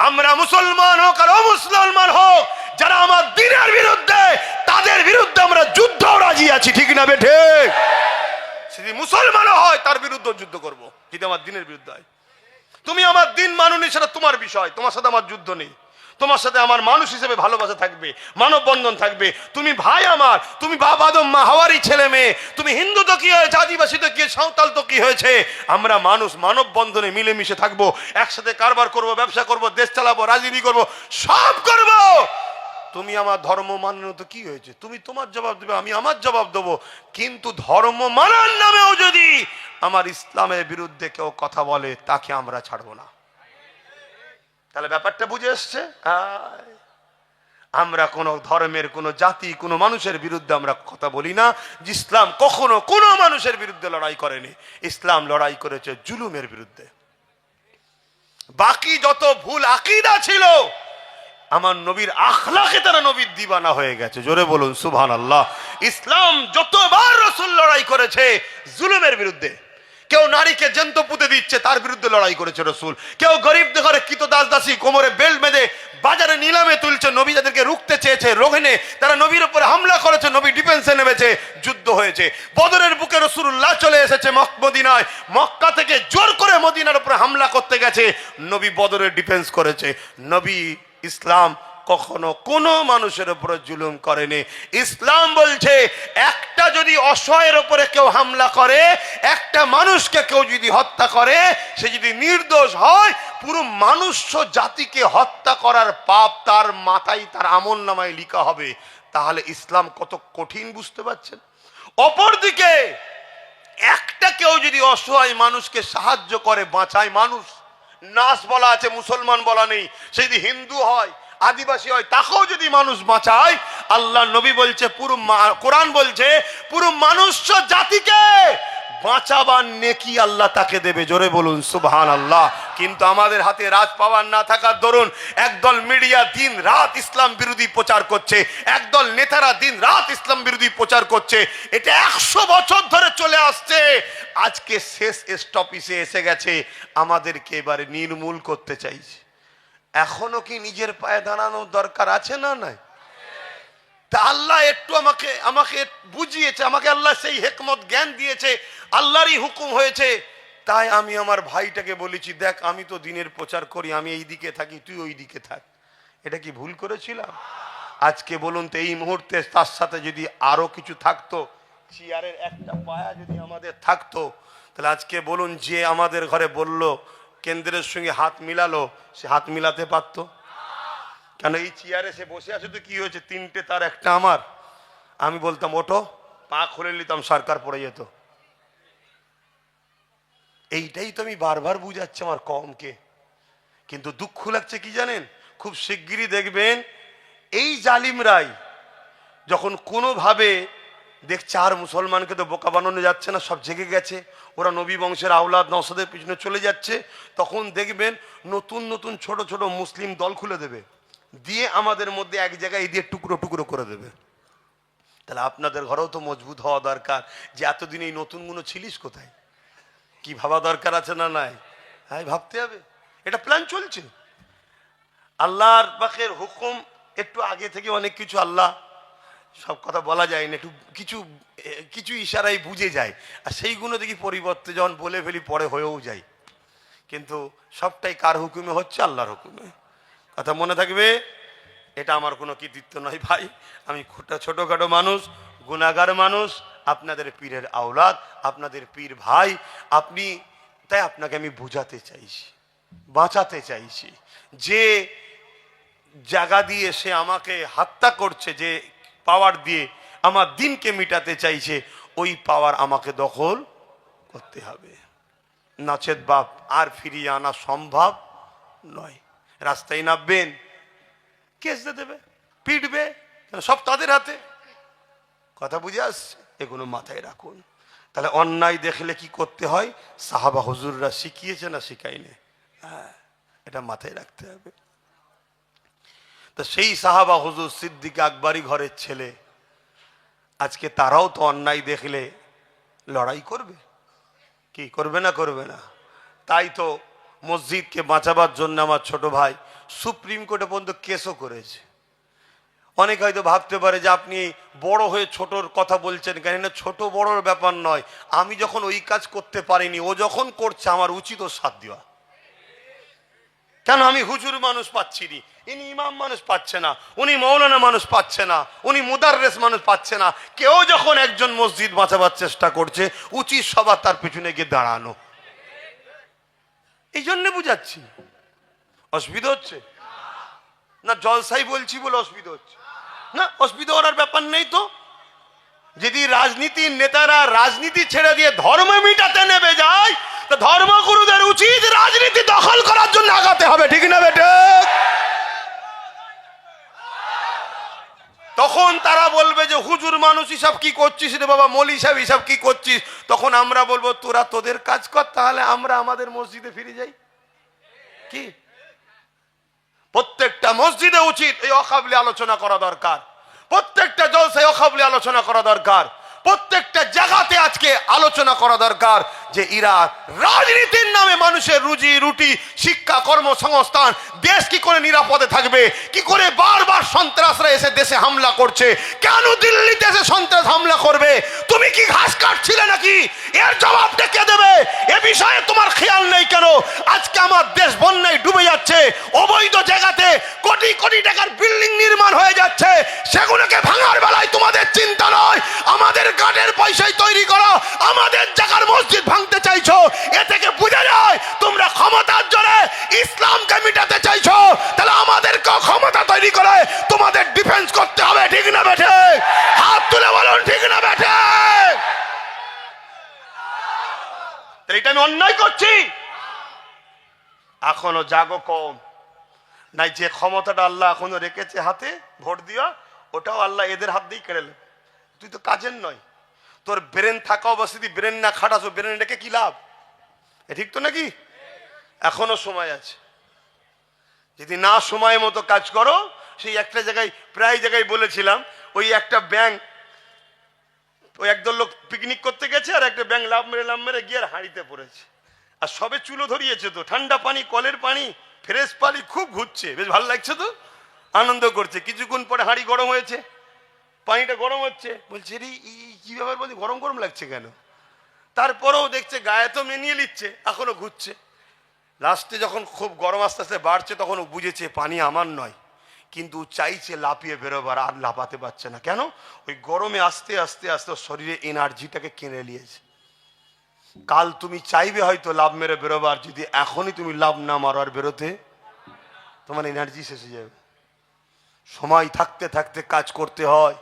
আমরা মুসলমান হোক আর অমুসলমান হোক, যারা আমার দ্বীনের বিরুদ্ধে, তাদের বিরুদ্ধে আমরা যুদ্ধ রাজি আছি, ঠিক না বেঠে? যদি মুসলমানও হয় তার বিরুদ্ধে যুদ্ধ করব, যদি আমার দ্বীনের বিরুদ্ধে হয়। তুমি আমার দ্বীন মানোনি, সেটা তোমার বিষয়, তোমার সাথে আমার যুদ্ধ নেই। তোমার সাথে আমার মানুষ হিসেবে ভালোবাসা থাকবে, মানববন্ধন থাকবে। তুমি ভাই আমার, তুমি বাপ আদম মা হাওয়ারই ছেলে মেয়ে। তুমি হিন্দু তো কি হয়েছে, আদিবাসী তো কি, সাঁওতাল তো কি হয়েছে? আমরা মানুষ, মানববন্ধনে মিলেমিশে থাকবো, একসাথে কারবার করব, ব্যবসা করব, দেশ চালাবো, রাজনীতি করব, সব করব। তুমি আমার ধর্ম মানো তো কি হয়েছে? তুমি তোমার জবাব দেবে, আমি আমার জবাব দেবো। কিন্তু ধর্ম মানার নামেও যদি আমার ইসলামের বিরুদ্ধে কেউ কথা বলে, তাকে আমরা ছাড়বো না। তাহলে ব্যাপারটা বুঝে এসছে? আমরা কোন ধর্মের, কোন জাতি, কোন মানুষের বিরুদ্ধে আমরা কথা বলি না। ইসলাম কখনো কোন মানুষের বিরুদ্ধে লড়াই করেনি। ইসলাম লড়াই করেছে জুলুমের বিরুদ্ধে। বাকি যত ভুল আকীদা ছিল, আমার নবীর আখলাকে তারা নবীর দিওয়ানা হয়ে গেছে। জোরে বলুন সুবহানাল্লাহ। ইসলাম যতবার রাসূল লড়াই করেছে জুলুমের বিরুদ্ধে। কেউ নারীকে জ্যান্ত পুঁতে দিচ্ছে, তার বিরুদ্ধে লড়াই করেছে রাসূল। কেউ গরিবদের ঘরে কৃতদাস দাসী কোমরে বেল্ট বেঁধে বাজারে নিলামে তুলছে, নবী যাদেরকে রুখতে চেয়েছে, রোহেনে তারা নবীর উপরে হামলা করেছে, নবী ডিফেন্সে নেমেছে, যুদ্ধ হয়েছে। বদরের বুকে রাসূলুল্লাহ চলে এসেছে মদিনায়, মক্কা থেকে জোর করে মদিনার উপরে হামলা করতে গেছে, নবী বদরের ডিফেন্স করেছে। নবী ইসলাম কখনো কোনো মানুষের উপরে জুলুম করেনি। ইসলাম বলছে, একটা যদি অসহায়ের উপরে কেউ হামলা করে, একটা মানুষকে কেউ যদি হত্যা করে, সে যদি নির্দোষ হয়, পুরো মানুষ জাতিকে হত্যা করার পাপ তার মাথায়, তার আমলনামায় লেখা হবে। তাহলে ইসলাম কত কঠিন, বুঝতে পারছেন? অপরদিকে একটা কেউ যদি অসহায় মানুষকে সাহায্য করে, বাঁচায় মানুষ, নাস বলা আছে, মুসলমান বলা নেই, সে যদি হিন্দু হয়, আদিবাসী হয়, তাকেও যদি মানুষ বাঁচায়, আল্লাহ নবী বলছে, পুরো কোরআন বলছে, পুরো মানুষ জাতিকে বাঁচাবার নেকি আল্লাহ তাকে দেবে। জোরে বলুন সুবহানাল্লাহ। কিন্তু আমাদের হাতে রাজ পাওয়ার না থাকার দরুন একদল মিডিয়া দিন রাত ইসলাম বিরোধী প্রচার করছে, একদল নেতারা দিন রাত ইসলাম বিরোধী প্রচার করছে। এটা 100 বছর ধরে চলে আসছে, আজকে শেষ স্টপিসে এসে গেছে, আমাদেরকে এবারে নির্মূল করতে চাইছে। এখনো কি নিজের পায়ে দাঁড়ানোর দরকার আছে না নাই? তা আল্লাহ একটু আমাকে বুঝিয়েছে, আমাকে আল্লাহ সেই হিকমত জ্ঞান দিয়েছে, আল্লাহরই হুকুম হয়েছে। তাই আমি আমার ভাইটাকে বলেছি, দেখ আমি তো দিনের প্রচার করি, আমি এই দিকে থাকি, তুই ওই দিকে থাক। এটা কি ভুল করেছিলাম? আজকে বলুন তো, এই মুহূর্তে তার সাথে যদি আরো কিছু থাকতো, চেয়ারের একটা পায়া যদি আমাদের থাকতো, তাহলে আজকে বলুন, যে আমাদের ঘরে বলল কেন্দ্রের সঙ্গে হাত মিলালো, সে হাত মিলাতে পারতো? কেন এই চেয়ারে সে বসে আছে তো কি হয়েছে, 3টে তার একটা আমার, আমি বলতাম ওঠো, পা খুলে নিতাম, সরকার পড়ে যেত। এইটাই তো আমি বারবার বুঝাচ্ছি আমার কমকে। কিন্তু দুঃখ লাগছে কি জানেন, খুব শিগগিরই দেখবেন এই জালিমরাই যখন কোনোভাবে দেখছে আর মুসলমানকে তো বোকা বানানো যাচ্ছে না, সব জেগে গেছে, ওরা নবী বংশের আওলাদ নওসাদের পিছনে চলে যাচ্ছে, তখন দেখবেন নতুন নতুন ছোট ছোট মুসলিম দল খুলে দেবে, দিয়ে আমাদের মধ্যে এক জায়গায় দিয়ে টুকরো টুকরো করে দেবে। তাহলে আপনাদের ঘরেও তো মজবুত হওয়া দরকার, যে এতদিন এই নতুনগুলো ছিলিস কোথায়, কি ভাবা দরকার আছে না নাই? হ্যাঁ, ভাবতে হবে, এটা প্ল্যান চলছে। আল্লাহর পাকের হুকুম একটু আগে থেকে অনেক কিছু, আল্লাহ সব কথা বলা যায় না, একটু কিছু কিছু ইশারায় বুঝে যায়, আর সেইগুলো দেখি পরিবর্তে যখন বলে ফেলি পরে হয়েও যায়। কিন্তু সবটাই কার হুকুমে হচ্ছে? আল্লাহর হুকুমে। কথা মনে থাকবে, এটা আমার কোনো কৃতিত্ব নয় ভাই, আমি ছোটখাটো মানুষ, গুনাহগার মানুষ, আপনাদের পীরের আওলাদ, আপনাদের পীর ভাই আপনি। তাই আপনাকে আমি বুঝাতে চাইছি, বাঁচাতে চাইছি। যে জায়গা দিয়ে সে আমাকে হত্যা করছে, যে পাওয়ার দিয়ে আমার দিনকে মিটাতে চাইছে, ওই পাওয়ার আমাকে দখল করতে হবে, নচেত বাপ আর ফিরিয়ে আনা সম্ভব নয়। রাস্তায় নামবেন, কেস দিয়ে দেবে, পিটবে, সব তাদের হাতে। কথা বুঝে আসছে? এগুলো মাথায় রাখুন। তাহলে অন্যায় দেখলে কি করতে হয়, সাহাবা হুজুররা শিখিয়েছে না শিখায়নি? হ্যাঁ, এটা মাথায় রাখতে হবে। তো সেই সাহাবা হুজুর সিদ্দিক আকবরী ঘরের ছেলে, আজকে তারাও তো অন্যায় দেখলে লড়াই করবে, কি করবে না করবে না? তাই তো মসজিদকে বাঁচাবার জন্য আমার ছোট ভাই সুপ্রিম কোর্টে পর্যন্ত কেসও করেছে। অনেক হয়তো ভাবতে পারে যে আপনি বড় হয়ে ছোটর কথা বলছেন কেন, না ছোট বড়র ব্যাপার নয়। আমি যখন ওই কাজ করতে পারিনি, ও যখন করছে আমার উচিত ওর সাথ দেওয়া। কেন আমি হুজুর মানুষ পাচ্ছি নি, ইনি ইমাম মানুষ পাচ্ছে না, উনি মৌলানা মানুষ পাচ্ছে না, উনি মুদাররেস মানুষ পাচ্ছে না, কেউ যখন একজন মসজিদ বাঁচাবার চেষ্টা করছে উচিত সবার তার পিছনে গিয়ে দাঁড়ানো। এই জন্য বুঝাচ্ছি। অসুবিধা হচ্ছে না? জলসাই বলছি বলে অসুবিধা হচ্ছে না? অসুবিধা করার ব্যাপার নেই তো। যদি রাজনীতির নেতারা রাজনীতি ছেড়ে দিয়ে ধর্ম মিটাতে নেমে যায়, তো ধর্মগুরুদের উচিত রাজনীতি দখল করার জন্য আগাতে হবে, ঠিক না বেটে? তখন তারা বলবে যে হুজুর মানুষ হিসাব কি করছিস রে বাবা, মৌলী সাহেব হিসাব কি করছিস? তখন আমরা বলবো তোরা তোদের কাজ কর, তাহলে আমরা আমাদের মসজিদে ফিরে যাই। কি প্রত্যেকটা মসজিদে উচিত এই অকাবলি আলোচনা করা দরকার, প্রত্যেকটা জলসায় অকাবলি আলোচনা করা দরকার, প্রত্যেকটা জায়গাতে আজকে আলোচনা করা দরকার যে এরা রাজনীতির নামে মানুষের রুজি রুটি, শিক্ষা, কর্মসংস্থান, দেশ কি করে নিরাপদে থাকবে, কি করে বারবার সন্ত্রাসরা এসে দেশে হামলা করছে, কেন দিল্লিতে এসে সন্ত্রাস হামলা করবে? তুমি কি ঘাস কাটছিলে নাকি? এর জবাবটা কে দেবে? এ বিষয়ে তোমার খেয়াল নেই কেন? আজকে আমার দেশ বন্যায় ডুবে যাচ্ছে, অবৈধ জায়গাতে কোটি কোটি টাকার বিল্ডিং নির্মাণ হয়ে যাচ্ছে, সেগুলোকে ভাঙার বেলায় তোমাদের চিন্তা নয়। আমাদের কাঠের পয়সায় তৈরি করা আমাদের জায়গার মসজিদ ভাঙতে চাইছো, এ থেকে বোঝা যায় তোমরা ক্ষমতার জোরে ইসলামকে মিটাতে চাইছো। তাহলে আমাদেরকে ক্ষমতা তৈরি করে তোমাদের ডিফেন্স করতে হবে, ঠিক না বেঠে? হাত তুলে বলুন ঠিক না বেঠে? এটা আমি অন্যায় করছি? এখনো জাগো কম নাই, যে ক্ষমতাটা আল্লাহ এখনো রেখেছে হাতে ভোট দিয়া, ওটাও আল্লাহ এদের হাত দিয়েই কেড়ে নেবে। তুই তো কাজের নয়, তোর ব্রেন থাকা অবস্থিতি ব্রেন না খাটাস, ব্রেন রেখে কি লাভ? এ ঠিক তো নাকি? এখনো সময় আছে, যদি না সময় মতো কাজ করো। সেই একটা জায়গায় প্রায় জায়গায় বলেছিলাম, ওই একটা ব্যাংক, ওই একদল লোক পিকনিক করতে গেছে, আর একটা ব্যাংক লাভ মেরে গিয়ে আর হাঁড়িতে পড়েছে, আর সবে চুলো ধরিয়েছে, তো ঠান্ডা পানি, কলের পানি, ফ্রেশ পানি, খুব ঘুরছে, বেশ ভালো লাগছে, তো আনন্দ করছে। কিছুক্ষণ পরে হাঁড়ি গরম হয়েছে, পানিটা গরম হচ্ছে, বলছে রে কি ব্যাপার, বলছি গরম গরম লাগছে কেন? তারপরেও দেখছে গায়ে তো মেনিয়ে নিচ্ছে, এখনো ঘুরছে। লাস্টে যখন খুব গরম আস্তে আস্তে বাড়ছে, তখন ও বুঝেছে পানি আমার নয়, কিন্তু চাইছে লাফিয়ে বেরোবার, আর লাফাতে পারছে না। কেন? ওই গরমে আস্তে আস্তে আস্তে শরীরে এনার্জিটাকে কিনে নিয়েছে। কাল তুমি চাইবে হয়তো লাভ মেরে বেরোবার, যদি এখনই তুমি লাভ না মারো আর বেরোতে, তোমার এনার্জি শেষ হয়ে যাবে। সময় থাকতে থাকতে কাজ করতে হয়।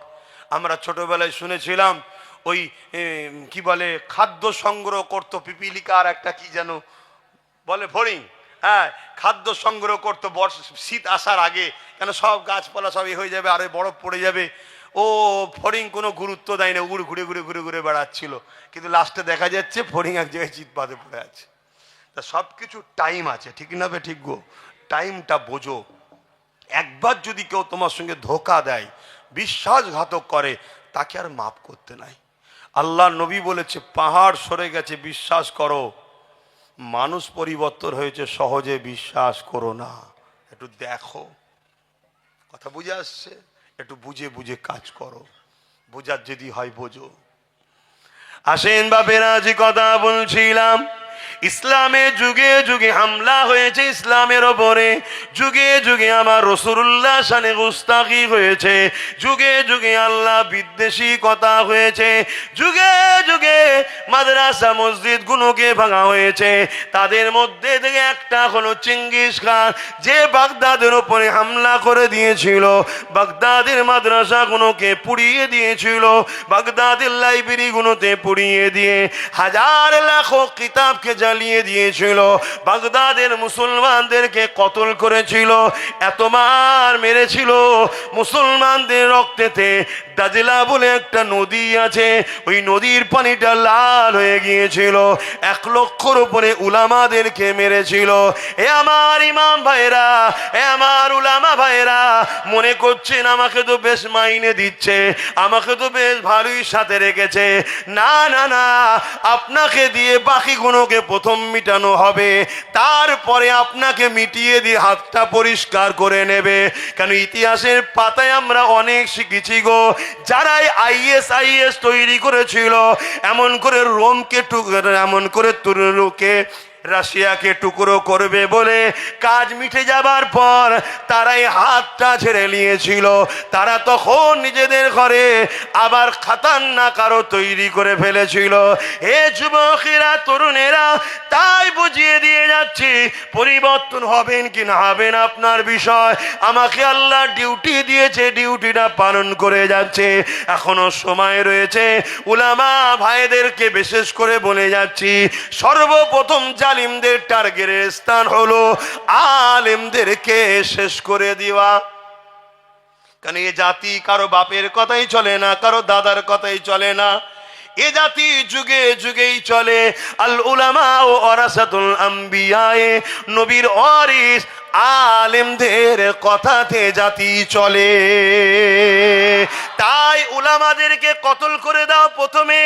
আমরা ছোটবেলায় শুনেছিলাম ওই কি বলে খাদ্য সংগ্রহ করতো, পিপিলিকা আর একটা কি যেন বলে ফড়িং, হ্যাঁ, খাদ্য সংগ্রহ করতো শীত আসার আগে, কেন সব গাছপালা সবই হয়ে যাবে আর বরফ পড়ে যাবে। ও ফড়িং কোনো গুরুত্ব দেয় না, ঘুরে ঘুরে ঘুরে ঘুরে ঘুরে বেড়াচ্ছিল, কিন্তু লাস্টে দেখা যাচ্ছে ফড়িং এক জায়গায় চিৎপাতে পড়ে আছে। তা সব কিছু টাইম আছে, ঠিক না বে ঠিক গো? টাইমটা বোঝো। একবার যদি কেউ তোমার সঙ্গে ধোকা দেয়, বিশ্বাসঘাতক করে, তাকে আর মাফ করতে নাই। আল্লাহ নবী বলেছে পাহাড় সরে গেছে বিশ্বাস করো, মানুষ পরিবর্তন হয়েছে সহজে বিশ্বাস করো না। একটু দেখো, কথা বুঝে আসছে? একটু বুঝে বুঝে কাজ করো, বোঝার যদি হয় বোঝো। আসেন বাপেরা, যে কথা বলছিলাম, ইসলামের যুগে যুগে হামলা হয়েছে ইসলামের ওপরে, যুগে যুগে আমার রাসূলুল্লাহ শানে গুস্তাখি হয়েছে, যুগে যুগে আল্লাহ বিদ্বেষী কথা হয়েছে, যুগে যুগে মাদ্রাসা মসজিদ গুলোকে ভাঙা হয়েছে। তাদের মধ্যে থেকে একটা হলো চেঙ্গিস খান, যে বাগদাদের ওপরে হামলা করে দিয়েছিল, বাগদাদের মাদ্রাসা গুলোকে পুড়িয়ে দিয়েছিল, বাগদাদের লাইব্রেরি গুলোতে পুড়িয়ে দিয়ে হাজার লাখো কিতাবকে বাগদাদকে জ্বালিয়ে দিয়েছিল, বাগদাদের মুসলমানদেরকে কতল করেছিল, এত মার মেরেছিল মুসলমানদের রক্তেতে। দাজলা বলে একটা নদী আছে, ওই নদীর পানিটা লাল হয়ে গিয়েছিল। 1 লক্ষর উপরে উলামাদেরকে মেরেছিল। এ আমার ইমাম ভাইরা, এ আমার উলামা ভাইরা, মনে করছেন আমাকে তো বেশ মাইনে দিচ্ছে, আমাকে তো বেশ ভালোই সাথে রেখেছে। না না না, আপনাকে দিয়ে বাকিগুলোকে প্রথম মিটানো হবে, তারপরে আপনাকে মিটিয়ে দিয়ে হাতটা পরিষ্কার করে নেবে। কেন ইতিহাসের পাতায় আমরা অনেক শিখেছি গো, যারাই আইএস তৈরি করেছিল, এমন করে রোমকে এমন করে তুরস্ককে রাশিয়াকে টুকরো করবে বলে কাজ মিটে যাবার পর তারাই হাতটা ছেড়ে নিয়েছিল। তারা তখন নিজেদের ঘরে আবার খাতারনাক আরো তৈরি করে ফেলেছিল। এ যুবকেরা, তরুণেরা, তাই বুঝিয়ে দিয়ে যাচ্ছি, পরিবর্তন হবেন কি না হবেন আপনার বিষয়। আমাকে আল্লাহ ডিউটি দিয়েছে, ডিউটিটা পালন করে যাচ্ছে। এখনো সময় রয়েছে। উলামা ভাইদেরকে বিশেষ করে বলে যাচ্ছি, সর্বপ্রথম জালিমদের টার্গেটের স্থান হলো আলেমদেরকে শেষ করে দেওয়া। কারণ এ জাতি কারো বাপের কথাই চলে না, কারো দাদার কথাই চলে না, এ জাতি যুগে যুগেই চলে। আল উলামা ও ওয়ারাসাতুল আম্বিয়া, নবীর ওয়ারিস আলেমদের কথাতে জাতি চলে। তাই উলামাদেরকে কতল করে দাও প্রথমে,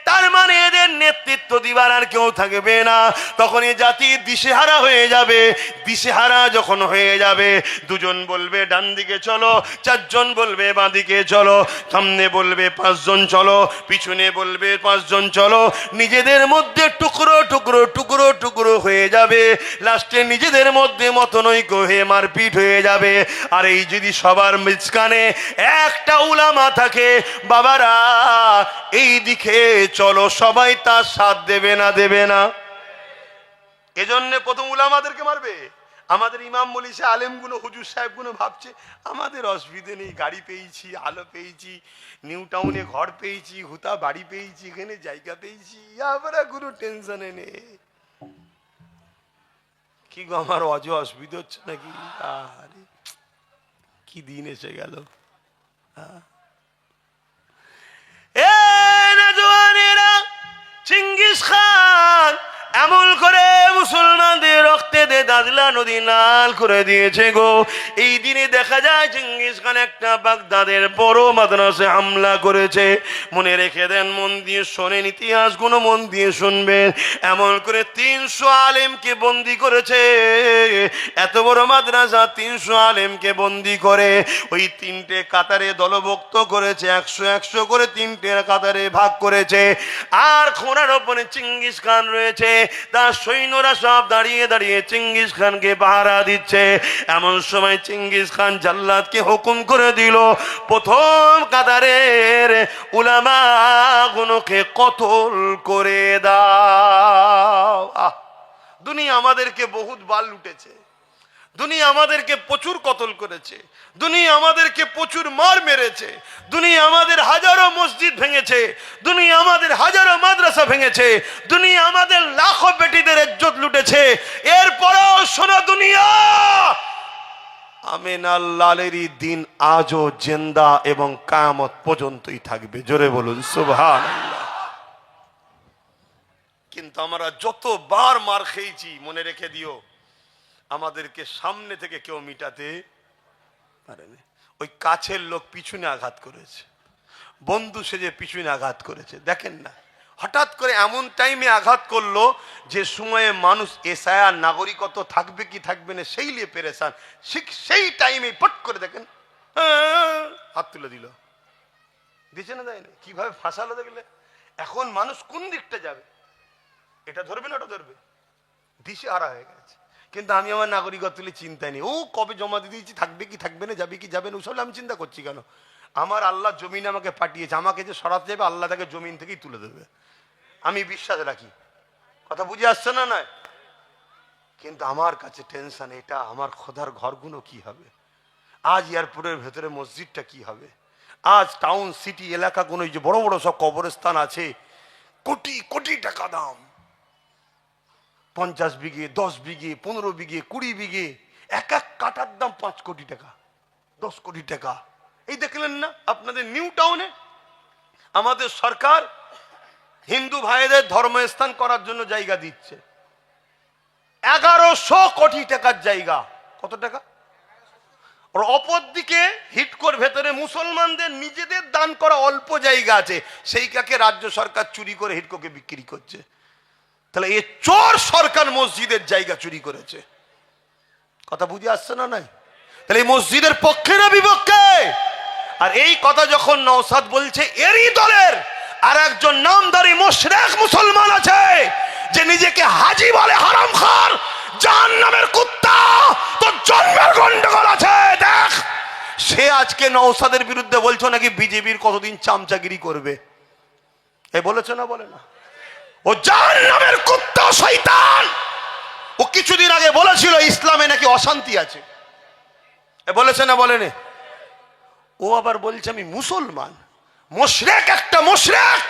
তার মানে এদের নেতৃত্ব দিবার আর কেউ থাকবে না। তখন এই জাতি দিশেহারা হয়ে যাবে। দিশেহারা যখন হয়ে যাবে, 2 জন বলবে ডান দিকে চলো, 4 জন বলবে বাঁ দিকে চলো, সামনে বলবে 5 জন চলো, পিছনে বলবে 5 জন চলো। নিজেদের মধ্যে টুকরো টুকরো টুকরো টুকরো হয়ে যাবে। লাস্টে নিজেদের মধ্যে মতনৈক্য হয়ে মারপিট হয়ে যাবে। আর এই যদি সবার মাঝখানে একটা উলামা থাকে, বাবারা এই দিকে চলো, সবাই তার সাথ দেবে না, দেবে না? এজন্য প্রথম উলামাদেরকে মারবে। আমাদের ইমাম বলিছে, আলেমগুলো, হুজুর সাহেবগুলো ভাবছে আমাদের অসুবিধে নেই, গাড়ি পেয়েছি, আলো পেয়েছি, নিউ টাউনে ঘর পেয়েছি, হুতা বাড়ি পেয়েছি, এখানে জায়গা পেয়েছি, আমরা কোনো টেনশনে নেই। কি গো, আমার অসুবিধা হচ্ছে নাকি? আরে কি দিন এসে গেল। চিঙ্গিস খান এমন করে মুসলমানদের রক্তে দে দাজলা নদী লাল করে দিয়েছে গো। এই দিনে দেখা যায় চিঙ্গিস খান একটা বাগদাদের বড় মাদ্রাসায় হামলা করেছে। মনে রেখে দেন, মন দিয়ে শোনেন, ইতিহাসগুলো মন দিয়ে শুনবেন। এমন করে 300 আলেমকে বন্দি করেছে। এত বড় মাদ্রাসা, 300 আলেমকে বন্দি করে ওই 3টে কাতারে দলভুক্ত করেছে। 100 করে 3টে কাতারে ভাগ করেছে। আর খোঁড়ার ওপরে চিঙ্গিস খান রয়েছে, তার সৈন্যরা সব দাঁড়িয়ে দাঁড়িয়ে চিঙ্গিস খানকে পাহারা দিচ্ছে। এমন সময় চিঙ্গিস খান জাল্লাদকে হুকুম করে দিল, প্রথম কাতারের উলামাগুলোকে কতল করে দাও। দুনিয়া আমাদেরকে বহুত বার লুটেছে, দুনিয়া আমাদেরকে প্রচুর কতল করেছে, দুনিয়া আমাদেরকে প্রচুর মার মেরেছে, দুনিয়া আমাদের হাজারো মসজিদ ভেঙেছে, দুনিয়া আমাদের হাজারো মাদ্রাসা ভেঙেছে, দুনিয়া আমাদের লাখো বেটিদের ইজ্জত লুটেছে। এরপরেও শোনো দুনিয়া, আমিনাল লালেরই দিন আজও জিন্দা এবং কিয়ামত পর্যন্তই থাকবে। জোরে বলুন সুবহানাল্লাহ। কিন্তু আমরা যতবার মার খেয়েছি, মনে রেখে দিও, আমাদেরকে সামনে থেকে কেউ মিটাতে পারেনি। ওই কাছের লোক পিছনে আঘাত করেছে, বন্ধু সেজে পিছনে আঘাত করেছে। দেখেন না, হঠাৎ করে এমন টাইমে আঘাত করলো যে সময়ে মানুষ এসআইআর নাগরিকত্ব থাকবে কি থাকবে না সেই নিয়ে পেরেশান। সেই টাইমে পট করে দেখেন হাত তুলে দিল, দিচ্ছে না, দেয় না, কিভাবে ফাঁসালো দেখলে। এখন মানুষ কোন দিকটা যাবে, এটা ধরবে না ওটা ধরবে, দিশেহারা হয়ে গেছে। কিন্তু আমি আমার নাগরিকত্ব তুলে চিন্তা নেই, ও কবে জমা দিয়ে দিয়েছি, থাকবে কি থাকবে না, যাবে কি যাবে না, ওসব আমি চিন্তা করছি কেন? আমার আল্লাহ জমিন আমাকে পাঠিয়েছে, আমাকে যে সরাতে যাবে আল্লাহ তাকে জমিন থেকেই তুলে দেবে, আমি বিশ্বাস রাখি। কথা বুঝে আসছে না? নয়, কিন্তু আমার কাছে টেনশন এটা, আমার খোদার ঘরগুলো কি হবে, আজ এয়ারপোর্টের ভেতরে মসজিদটা কি হবে, আজ টাউন সিটি এলাকাগুলো যে বড় বড় সব কবরস্থান আছে, কোটি কোটি টাকা দাম, 50 বিঘে, 10 বিঘে, 15 বিঘে, 20 বিঘে, এক এক কাঠার দাম 5 কোটি টাকা, 10 কোটি টাকা। এই দেখলেন না আপনাদের নিউ টাউনে আমাদের সরকার হিন্দু ভাইদের ধর্মস্থান করার জন্য জায়গা দিচ্ছে, 1100 কোটি টাকার জায়গা। কত টাকা? আর অপরদিকে হিটকোর ভেতরে মুসলমানদের নিজেদের দান করা অল্প জায়গা আছে, সেইটাকে রাজ্য সরকার চুরি করে হিটকোকে বিক্রি করছে। তাহলে এই চোর সরকার মসজিদের জায়গা চুরি করেছে। কথা বুঝে আসছে না? নাই? তাহলে এই মসজিদের পক্ষে না বিপক্ষে? আর এই কথা যখন নওশাদ বলছে, এরই দলের আর একজন নামধারী মুশরিক মুসলমান আছে যে নিজেকে হাজি বলে, হারামখোর, জাহান্নামের কুত্তা, তো জন্মের গন্ডগোল আছে। দেখ, সে আজকে নওশাদের বিরুদ্ধে বলছো নাকি বিজেপির কতদিন চামচাগিরি করবে। এ বলেছে না? বলে না? ও জাহান্নামের কুত্তা, শয়তান। ও কিছুদিন আগে বলেছিল ইসলামে নাকি অশান্তি আছে। এ বলেছে না? বলেনি? ও আবার বলছে আমি মুসলমান। মুশরিক, একটা মুশরিক,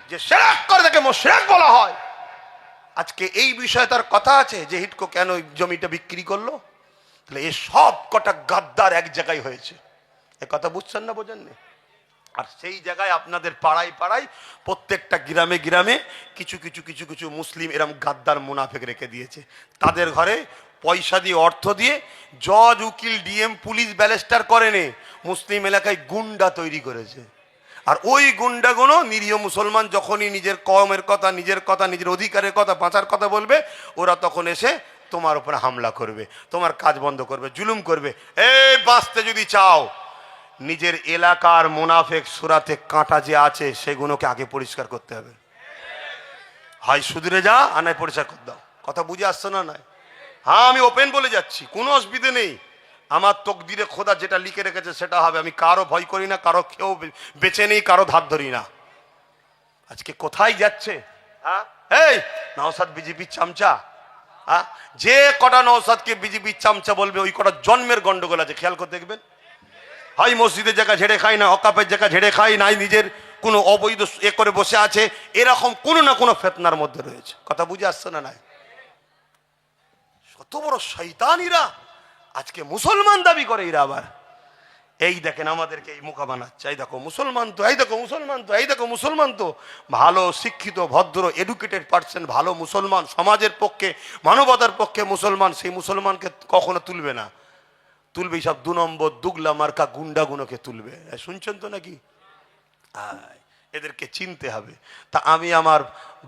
যে শিরক করে তাকে মুশরিক বলা হয়। আজকে এই বিষয়ে তার কথা আছে যে হিটকো কেন জমিটা বিক্রি করলো। তাহলে এই সব কটা গাদ্দার এক জায়গায় হয়েছে। এ কথা বুঝছেন না? বোঝেননি? আর সেই জায়গায় আপনাদের পাড়ায় পাড়ায় প্রত্যেকটা গ্রামে গ্রামে কিছু কিছু কিছু কিছু মুসলিম এরম গাদ্দার মুনাফেক রেখে দিয়েছে। তাদের ঘরে পয়সা দিয়ে, অর্থ দিয়ে জজ, উকিল, ডিএম, পুলিশ, ব্যারিস্টার করেনি, মুসলিম এলাকায় গুন্ডা তৈরি করেছে। আর ওই গুন্ডাগুলো নিরীহ মুসলমান যখনই নিজের কওমের কথা, নিজের কথা, নিজের অধিকারের কথা, বাঁচার কথা বলবে, ওরা তখন এসে তোমার উপরে হামলা করবে, তোমার কাজ বন্ধ করবে, জুলুম করবে। এই বাঁচতে যদি চাও, নিজের এলাকার মুনাফেক সুরাতে কাঁটা যে আছে সেগুলোকে আগে পরিষ্কার করতে হবে। হয় সুধরে যা, আর নয় পরিষ্কার করে দাও। কথা বুঝে আসছে না? নয়? হ্যাঁ, আমি ওপেন বলে যাচ্ছি, কোনো অসুবিধে নেই। আমার তকদিরে খোদা যেটা লিখে রেখেছে সেটা হবে। আমি কারো ভয় করি না, কারো কেউ বেঁচে নেই, কারো ধার ধরি না। আজকে কোথায় যাচ্ছে? হ্যাঁ, এই নওশাদ বিজেপির চামচা। হ্যাঁ, যে কটা নওশাদকে বিজেপির চামচা বলবে, ওই কটা জন্মের গন্ডগোল আছে। খেয়াল করে দেখবেন। হয় মসজিদের জায়গা ঝেড়ে খায় না, অকাপের জায়গা ঝেড়ে খায় নাই, নিজের কোনো অবৈধ এ করে বসে আছে, এরকম কোনো না কোনো ফিতনার মধ্যে রয়েছে। কথা বুঝে আসছে না? নাই? কত বড় শয়তানিরা আজকে মুসলমান দাবি করে। এরা আবার এই দেখেন আমাদেরকে এই মুখা বানাচ্ছে, এই দেখো মুসলমান তো, এই দেখো মুসলমান তো, এই দেখো মুসলমান তো। ভালো শিক্ষিত, ভদ্র, এডুকেটেড পার্সন, ভালো মুসলমান, সমাজের পক্ষে, মানবতার পক্ষে মুসলমান, সেই মুসলমানকে কখনো তুলবে না। তুলবে সব 2 নম্বর দুগলা মার্কা গুন্ডাগুলোকে তুলবে। শুনছেন তো নাকি? এদেরকে চিনতে হবে। তা আমি আমার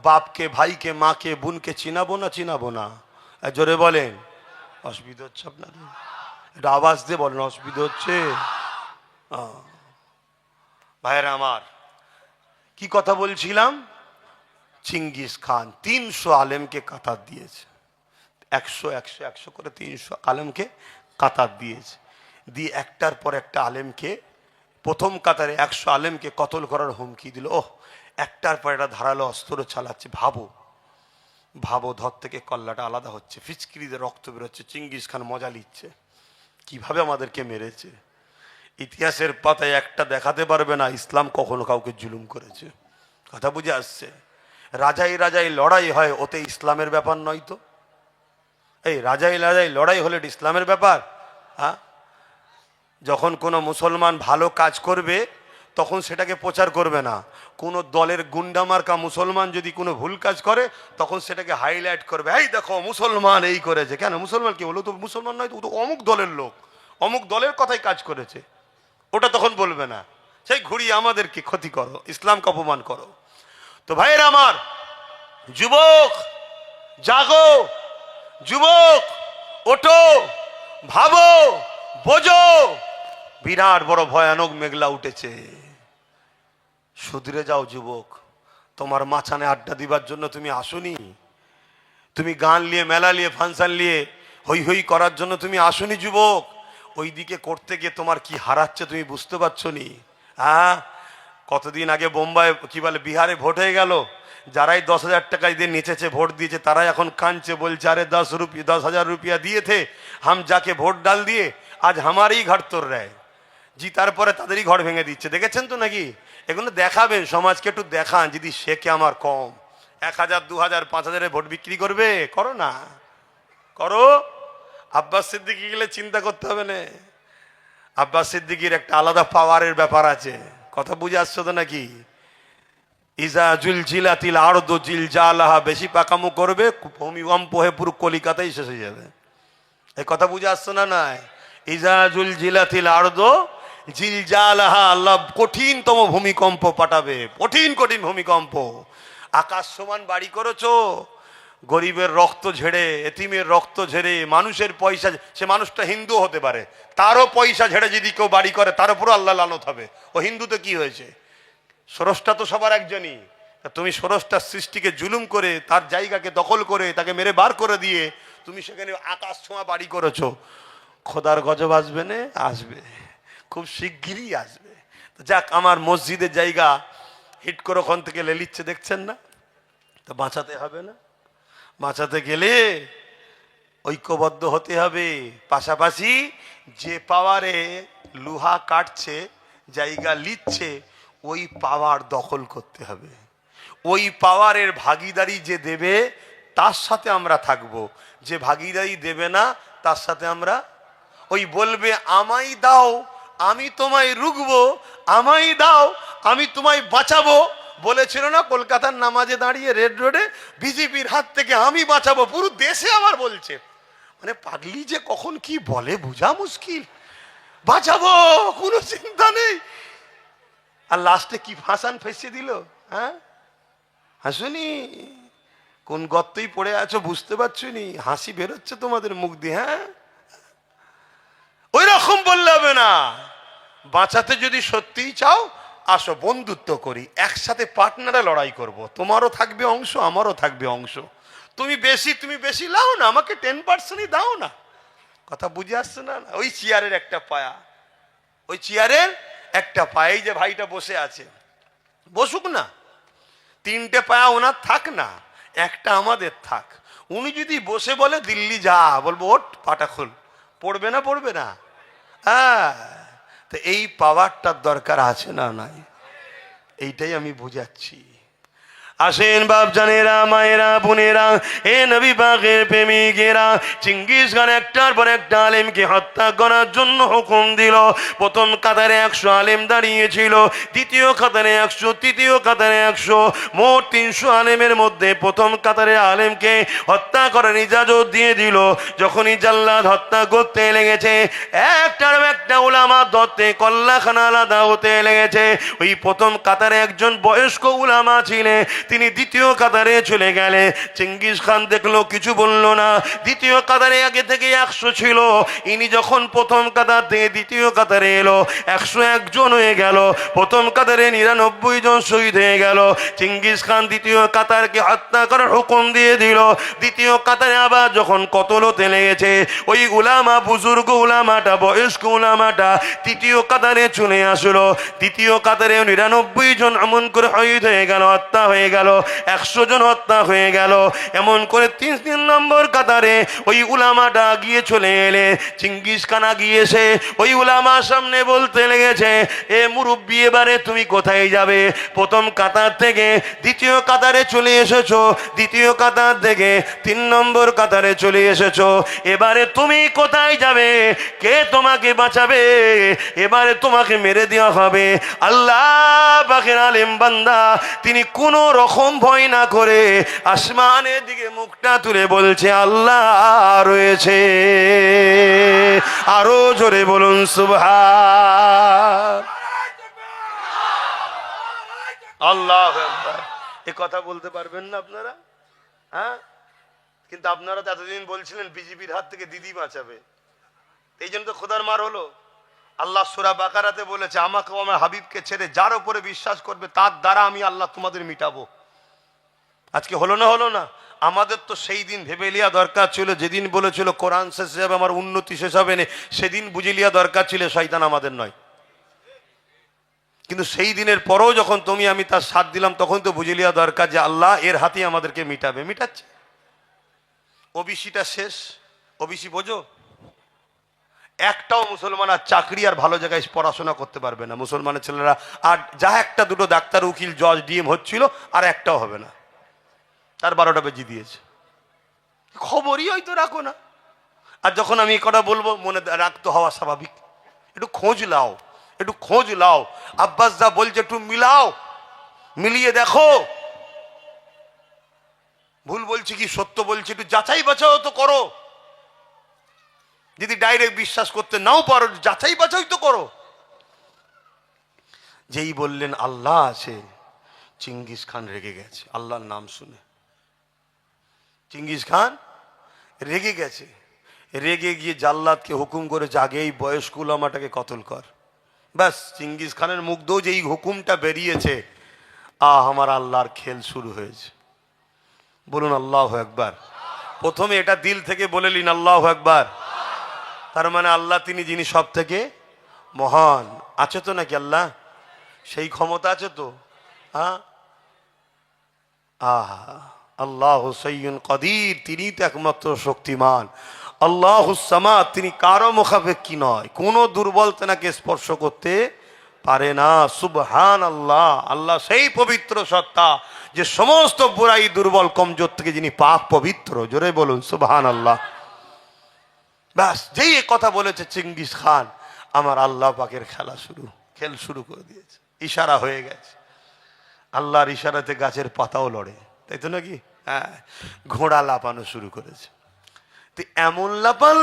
বাপকে, ভাইকে, মাকে, বোনকে চিনাবো না? চিনাবো না? জোরে বলেন। অসুবিধা হচ্ছে আপনাদের? এটা আওয়াজ দিয়ে বলেন, অসুবিধা হচ্ছে? ভাইয়েরা আমার, কি কথা বলছিলাম? চিঙ্গিস খান 300 আলেমকে কাতার দিয়েছে। 100 100 100 করে 300 আলেমকে কাতার দিয়েছে। দিয়ে একটার পর একটা আলেমকে, প্রথম কাতারে 100 আলেমকে কতল করার হুমকি দিল। ওহ, একটার পর একটা ধারালো অস্ত্র চালাচ্ছে। ভাবো ভাবো, ধর থেকে কল্লাটা আলাদা হচ্ছে, ফিচকিরিতে রক্ত বেরোচ্ছে। চিঙ্গিস খান মজা নিচ্ছে কিভাবে আমাদেরকে মেরেছে। ইতিহাসের পাতায় একটা দেখাতে পারবে না ইসলাম কখনো কাউকে জুলুম করেছে। কথা বুঝে আসছে? রাজাই রাজাই লড়াই হয়, ওতে ইসলামের ব্যাপার নয় তো। এই রাজাই রাজাই লড়াই হলে ইসলামের ব্যাপার? হ্যাঁ, যখন কোনো মুসলমান ভালো কাজ করবে তখন সেটাকে প্রচার করবে না। কোনো দলের গুন্ডামার্কা মুসলমান যদি কোনো ভুল কাজ করে তখন সেটাকে হাইলাইট করবে, এই দেখো মুসলমান এই করেছে। কেন মুসলমান কি বলো? তো মুসলমান নয়, তো অমুক দলের লোক, অমুক দলের কথাই কাজ করেছে, ওটা তখন বলবে না। সেই ঘুরিয়ে আমাদেরকে ক্ষতি করো, ইসলামকে অপমান করো। তো ভাইয়েরা আমার, যুবক জাগো, যুবক ওঠো, ভাবো, বোঝো, বিরাট বড় ভয়ানক মেঘলা উঠেছে। সুধরে যাও যুবক। তোমার মাঝখানে আড্ডা দিবার জন্য তুমি আসুনি, তুমি গান নিয়ে, মেলা নিয়ে, ফাংশন নিয়ে হই হই করার জন্য তুমি আসুনি যুবক। ওই দিকে করতে গিয়ে তোমার কি হারাচ্ছে তুমি বুঝতে পারছো নি? হ্যাঁ, কতদিন আগে বোম্বাই কি বলে বিহারে ভোট হয়ে গেল, যারাই 10,000 টাকা দিয়ে নেচেছে, ভোট দিয়েছে, তারাই এখন কাঁদছে, বলছে আরে 10,000 रुपया दिए थे हम जाके ভোট ডাল দিয়ে আজ हमारी घर तोड़ रहे জি। তারপরে তাদেরই ঘর ভেঙে দিচ্ছে। দেখেছেন তো নাকি? এগুলো দেখাবেন, সমাজকে একটু দেখান, যদি শেখে আমার কম। 1000, 2000, 5000 ভোট বিক্রি করবে? করো না, করো। আব্বাস সিদ্দিকী গেলে চিন্তা করতে হবে না। আব্বাস সিদ্দিকীর একটা আলাদা পাওয়ারের ব্যাপার আছে, কথা বুঝে আসছো তো নাকি? ইজা জুলজিলাতিল আরদু জিলজালাহা, বেশি পাকামো করবে ভূমিকম্প হয়ে পুরো কলিকাতাই শেষ হয়ে যাবে। এই কথা বুঝে আসছো না? নাই ইজা জুলজিলাতিল আরদু জিলজালাহা, আল্লাহ কঠিনতম ভূমিকম্প পাঠাবে, কঠিন কঠিন ভূমিকম্প। আকাশ সমান বাড়ি করেছো, গরিবের রক্ত ঝেড়ে, এতিমের রক্ত ঝেড়ে, মানুষের পয়সা, সে মানুষটা হিন্দু হতে পারে, তারও পয়সা ঝেড়ে যদি কেউ বাড়ি করে তার উপরও আল্লাহ লানত হবে। ও হিন্দুতে কি হয়েছে? স্রষ্টা তো সবার একজনই। তুমি স্রষ্টার সৃষ্টিকে জুলুম করে, তার জায়গাকে দখল করে, তাকে মেরে বার করে দিয়ে তুমি সেখানে আকাশ ছোঁয়া বাড়ি করেছো। খোদার গজব আসবে না? আসবে, খুব শিগগিরই আসবে। তো যাক, আমার মসজিদের জায়গা হিট করে ওখান থেকে লেলিচ্ছে, দেখছেন না? তো বাঁচাতে হবে না? বাঁচাতে গেলে ঐক্যবদ্ধ হতে হবে। পাশাপাশি যে পাওয়ারে লোহা কাটছে, জায়গা লিচ্ছে, ওই পাওয়ার দখল করতে হবে। ওই পাওয়ারের ভাগিদারি যে দেবে তার সাথে আমরা থাকবো, যে ভাগিদারি দেবে না তার সাথে আমরা, ওই বলবে আমায় দাও আমি তোমায় রুখবো, আমায় দাও আমি তোমায় বাঁচাবো, বলেছিল না কলকাতার নামাজে দাঁড়িয়ে রেড রোডে, বিজেপির হাত থেকে আমি বাঁচাবো, পুরো দেশে আবার বলছে। মানে পাগলি যে কখন কি বলে বোঝা মুশকিল। বাঁচাবো, কোনো চিন্তা নেই। আর লাস্টে কি ফাঁসান ফেসে দিল, হ্যাঁ? হাসুনি, কোন গর্তই পড়ে আছো বুঝতে পারছো নি? হাসি বেরোচ্ছে তোমাদের মুখ দিয়ে, হ্যাঁ? ওই রকম বললে হবে না। বাঁচাতে যদি সত্যিই চাও, আসো বন্ধুত্ব করি, একসাথে পার্টনারে লড়াই করব। তোমারও থাকবে অংশ, আমারও থাকবে অংশ। তুমি বেশি লাও না, আমাকে 10%ই দাও না। কথা বুঝে আসছে না? ওই চেয়ারের একটা পায়া, ওই চেয়ারের একটা পায়ে যে ভাইটা বসে আছে, বসুক না। 3টে পায়া ওনার থাক না, একটা আমাদের থাক। উনি যদি বসে বলে দিল্লি যা, বলবো ওঠ পাটা খোল, পড়বে না? পড়বে না? হ্যাঁ। তো এই পাওয়ারটার দরকার আছে না নাই? এইটাই আমি বুঝাচ্ছি। আসেন বাপ জানেরা, মায়েরা, বোনেরা, এ নবী পাকের প্রেমিকেরা, চিঙ্গিস খান একটার পর একটা আলেমকে হত্যা করার জন্য হুকুম দিল। প্রথম কাতারে 100 আলেম দাঁড়িয়েছিল, দ্বিতীয় কাতারে 100, তৃতীয় কাতারে 100, মোট 300 আলেমের মধ্যে প্রথম কাতারে আলেমকে হত্যা করার ইজাজত দিয়ে দিল। যখনই জাল্লাদ হত্যা করতে লেগেছে, একটার একটা উলামা ধরতে কল্লাখানা আলাদা হতে লেগেছে। ওই প্রথম কাতারে একজন বয়স্ক উলামা ছিলেন, তিনি দ্বিতীয় কাতারে চলে গেলে। চেঙ্গিস খান দেখলো, কিছু বলল না। দ্বিতীয় কাতারে আগে থেকে 100 ছিল, ইনি যখন প্রথম কাতার থেকে দ্বিতীয় কাতারে এলো, 101 জন হয়ে গেল। প্রথম কাতারে 99 জন শহীদ হয়ে গেল। চেঙ্গিস খান দ্বিতীয় কাতারকে হত্যা করার হুকুম দিয়ে দিল। দ্বিতীয় কাতারে আবার যখন কতল হতে লেগেছে, ওই উলামা, বুজুর্গ উলামাটা, বয়স্ক উলামাটা তৃতীয় কাতারে চলে আসলো। দ্বিতীয় কাতারে 99 জন এমন করে শহীদ হয়ে গেল, হত্যা হয়ে গেল। 100 জন হত্যা হয়ে গেল। এমন করে 3 নম্বর কাতারে ওই উলামাটা গিয়ে চলে এলে। চিঙ্গিস খান গিয়েছে, ওই উলামার সামনে বলতে লেগেছে, এ মুরব্বি, এবারে তুমি কোথায় যাবে? প্রথম কাতার থেকে দ্বিতীয় কাতারে চলে এসেছো, দ্বিতীয় কাতার থেকে 3 নম্বর কাতারে চলে এসেছো, এবারে তুমি কোথায় যাবে? কে তোমাকে বাঁচাবে? এবারে তোমাকে মেরে দেওয়া হবে। আল্লাহ পাকের আলেম বান্দা, তিনি কোন রকম ভয় না করে আসমানের দিকে মুখটা তুলে বলছে, আল্লাহ রয়েছে। আরো জোরে বলুন সুবহান আল্লাহু আকবার। এ কথা বলতে পারবেন না আপনারা? হ্যাঁ, কিন্তু আপনারা তো এতদিন বলছিলেন বিজেপির হাত থেকে দিদি বাঁচাবে, এই জন্য তো খোদার মার হলো। আল্লাহ সূরা বাকারাতে বলেছে, আমাকে আমার হাবিবকে ছেড়ে যার উপরে বিশ্বাস করবে তার দ্বারা আমি আল্লাহ তোমাদের মিটাবো। আজকে হলো না? হলো না? আমাদের তো সেই দিন ভেবে লিয়া দরকার ছিল, যেদিন বলেছিল কোরআন শেষ হবে আমার উন্নতি শেষ হবে না, সেদিন বুঝে লিয়া দরকার ছিল শয়তান আমাদের নয়। কিন্তু সেই দিনের পরেও যখন তুমি আমি তার সাথ দিলাম, তখন তো বুঝে লিয়া দরকার যে আল্লাহ এর হাতে আমাদেরকে মিটাবে, মিটাচ্ছে। ওবিসিটা শেষ। ওবিসি বোঝো? একটাও মুসলমান আর চাকরি আর ভালো জায়গায় পড়াশোনা করতে পারবে না। মুসলমানের ছেলেরা আর যা একটা দুটো ডাক্তার, উকিল, জজ, ডিএম হচ্ছিল, আর একটাও হবে না। 4-12টা বেজে দিয়েছে, খবরই হয়তো রাখো না। আর যখন আমি কটা বলবো মনে রাখতে হওয়া স্বাভাবিক, একটু খোঁজ লাও, একটু খোঁজ লাও। আব্বাস যা বলছে একটু মিলাও, মিলিয়ে দেখো ভুল বলছি কি সত্য বলছি, একটু যাচাই বাছাও তো করো। যদি ডাইরেক্ট বিশ্বাস করতে নাও পারো, যাচাই বাছাই তো করো। যেই বললেন আল্লাহ আছে, চিঙ্গিস খান রেগে গেছে আল্লাহর নাম শুনে। চিঙ্গিস খান রেগে গেছে, রেগে গিয়ে জাল্লাদকে হুকুম করে জাগে এই বয়স্ক উলামাটাকে কতল কর। ব্যাস চিঙ্গিস খানের মুখ দিয়েও যে এই হুকুমটা বেরিয়েছে, আমার আল্লাহর খেল শুরু হয়েছে। বলুন আল্লাহু আকবার। প্রথমে এটা দিল থেকে বলে নিন আল্লাহু আকবার। তার মানে আল্লাহ তিনি যিনি সব থেকে মহান। আছে তো নাকি আল্লাহ? সেই ক্ষমতা আছে তো? হ্যাঁ, আল্লাহ সাইয়্যুন কাদির, তিনি তো একমাত্র শক্তিমান। আল্লাহুস সামাদ, তিনি কারো মুখাপেক্ষী নয়, কোনো দুর্বল তেনাকে স্পর্শ করতে পারে না। সুবহানাল্লাহ, আল্লাহ সেই পবিত্র সত্তা যে সমস্ত বুরাই দুর্বল কমজোর থেকে যিনি পাক পবিত্র। জোরে বলুন সুবহানাল্লাহ। ব্যাস যেই কথা বলেছে চিঙ্গিস খান, আমার আল্লাহ পাকের খেল শুরু করে দিয়েছে। ইশারা হয়ে গেছে, আল্লাহর ইশারাতে গাছের পাতাও লড়ে, তাই তো নাকি? হ্যাঁ, ঘোড়া লাপানো শুরু করেছে। তো এমন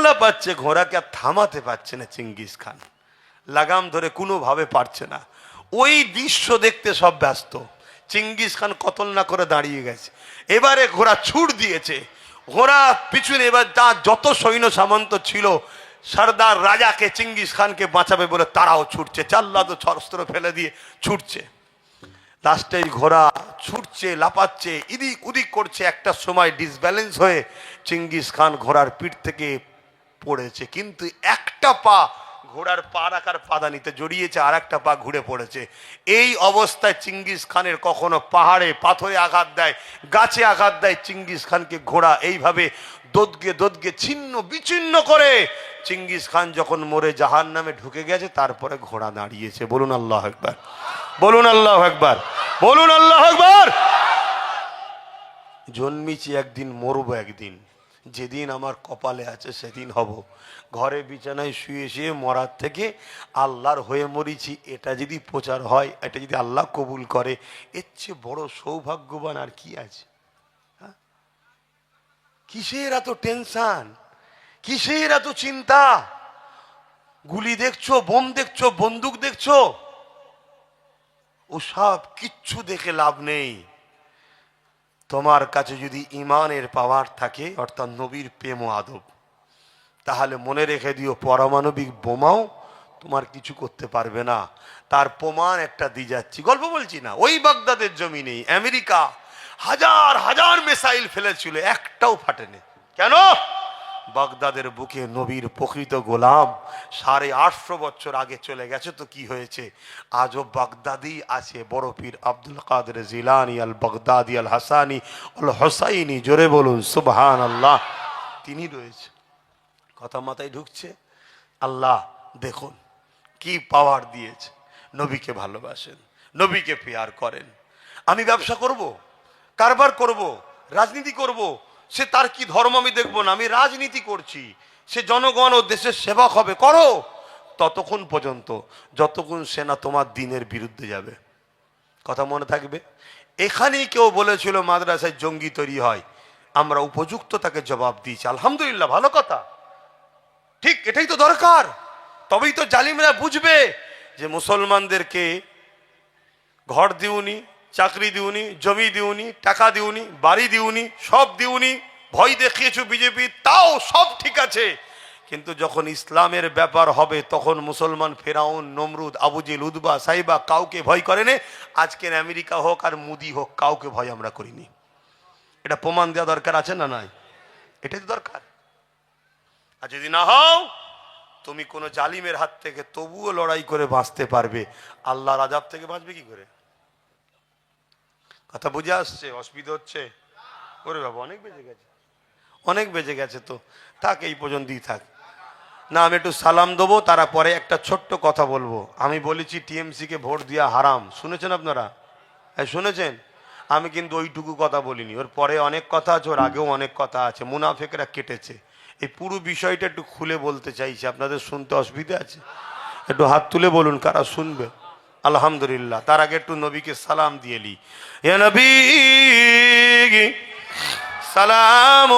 লাপাচ্ছে ঘোড়াকে আর থামাতে পারছে না চিঙ্গিস খান, লাগাম ধরে কোনোভাবে পারছে না। ওই দৃশ্য দেখতে সব ব্যস্ত। চিঙ্গিস খান কতল না করে দাঁড়িয়ে গেছে। এবারে ঘোড়া ছুট দিয়েছে, ঘোড়া পিছনে এবার তার যত সৈন্য সামন্ত ছিল, সর্দার রাজাকে চিঙ্গিস খানকে বাঁচাবে বলে তারাও ছুটছে, জাল্লাদ অস্ত্র ফেলে দিয়ে ছুটছে। লাস্টে ঘোড়া ছুটছে, লাপাচ্ছে, ইদিক উদিক করছে। একটা সময় ডিসব্যালেন্স হয়ে চিঙ্গিস খান ঘোড়ার পিঠ থেকে পড়েছে, কিন্তু একটা পা ঘোড়ার পা রাখার পাদানিতে জড়িয়েছে, আর একটা পা ঘুরে পড়েছে। এই অবস্থায় চিঙ্গিস খানের কখনো পাহাড়ে পাথরে আঘাত দেয়, গাছে আঘাত দেয়, চিঙ্গিস খানকে ঘোড়া এইভাবে দোদগে ছিন্ন বিচ্ছিন্ন করে চিঙ্গিস খান যখন মরে জাহান্নামে ঢুকে গেছে, তারপরে ঘোড়া দাঁড়িয়েছে। বলুন আল্লাহু আকবার, বলুন আল্লাহু আকবার, বলুন আল্লাহু আকবার। জন্মিছি একদিন, মরবো একদিন। যেদিন আমার কপালে আছে সেদিন হব। ঘরে বিছানায় শুয়ে শুয়ে মরার থেকে আল্লাহর হয়ে মরিছি, এটা যদি প্রচার হয়, এটা যদি আল্লাহ কবুল করে, এর চেয়ে বড় সৌভাগ্যবান আর কি আছে? হ্যাঁ, কিসের এত টেনশন, কিসের এত চিন্তা? গুলি দেখছো, বোম দেখছো, বন্দুক দেখছো, ও সব কিচ্ছু দেখে লাভ নেই। তোমার কাছে যদি ইমানের পাওয়ার থাকে, অর্থাৎ নবীর প্রেম ও আদব, তাহলে মনে রেখে দিও পারমাণবিক বোমাও তোমার কিছু করতে পারবে না। তার প্রমাণ একটা দিয়ে যাচ্ছি, গল্প বলছি না। ওই বাগদাদের জমিনে আমেরিকা হাজার হাজার মিসাইল ফেলেছিল, একটাও ফাটেনি। কেন? বাগদাদের বুকে নবীর প্রকৃত গোলাম 850 বছর আগে চলে গেছে, তো কি হয়েছে? আজও বাগদাদি আছে। বড় পীর আব্দুল কাদের জিলানী আল বাগদাদি আল হাসানি আল হোসাইনি, জোরে বলুন সুবহানাল্লাহ, তিনি রয়েছে। কথা মাথায় ঢুকছে? আল্লাহ দেখুন কি পাওয়ার দিয়েছে। নবীকে ভালোবাসেন, নবীকে পেয়ার করেন। আমি ব্যবসা করব, কারবার করব, রাজনীতি করব, সে তার কি ধর্ম আমি দেখবো না, আমি রাজনীতি করছি, সে জনগণ ও দেশের সেবক হবে, করো, ততক্ষণ পর্যন্ত যতক্ষণ সেনা তোমার দিনের বিরুদ্ধে যাবে। কথা মনে থাকবে। এখানেই কেউ বলেছিল মাদ্রাসায় জঙ্গি তৈরি হয়, আমরা উপযুক্ত তাকে জবাব দিয়েছি, আলহামদুলিল্লাহ, ভালো কথা, ঠিক, এটাই তো দরকার। তবেই তো জালিমরা বুঝবে যে মুসলমানদেরকে ঘর দিউনি, চাকরি দিউনি, জমি দিউনি, টাকা দিউনি, বাড়ি দিউনি, সব দিউনি, ভয় দেখিয়েছো বিজেপি, তাও সব ঠিক আছে, কিন্তু যখন ইসলামের ব্যাপার হবে তখন মুসলমান ফেরাউন, নমরুদ, আবু জেল, উদবা, সাইবা কাউকে ভয় করে না। আজকের আমেরিকা হোক আর মোদি হোক, কাউকে ভয় আমরা করিনি। এটা প্রমাণ দেওয়া দরকার আছে না নাই? এটাই তো দরকার। আর যদি না হও, তুমি কোনো জালিমের হাত থেকে তবুও লড়াই করে বাঁচতে পারবে, আল্লাহর আযাব থেকে বাঁচবে কি করে? কথা বুঝে আসছে? অসুবিধা হচ্ছে? ওরে বাবা, অনেক বেজে গেছে, অনেক বেজে গেছে, তো থাক, এই পর্যন্তই থাক। না, আমি একটু সালাম দেবো, তারপরে একটা ছোট্ট কথা বলবো। আমি বলেছি টিএমসি কে ভোট দেওয়া হারাম, শুনেছেন আপনারা? হ্যাঁ শুনেছেন? আমি কিন্তু ওইটুকু কথা বলিনি, ওর পরে অনেক কথা আছে, ওর আগেও অনেক কথা আছে, মুনাফেকরা কেটেছে। এই পুরো বিষয়টা একটু খুলে বলতে চাইছি, আপনাদের শুনতে অসুবিধা আছে? একটু হাত তুলে বলুন কারা শুনবে। আলহামদুলিল্লাহ। তার আগে একটু নবীকে সালাম দিয়ে লি। ইয়া নবী সালাম।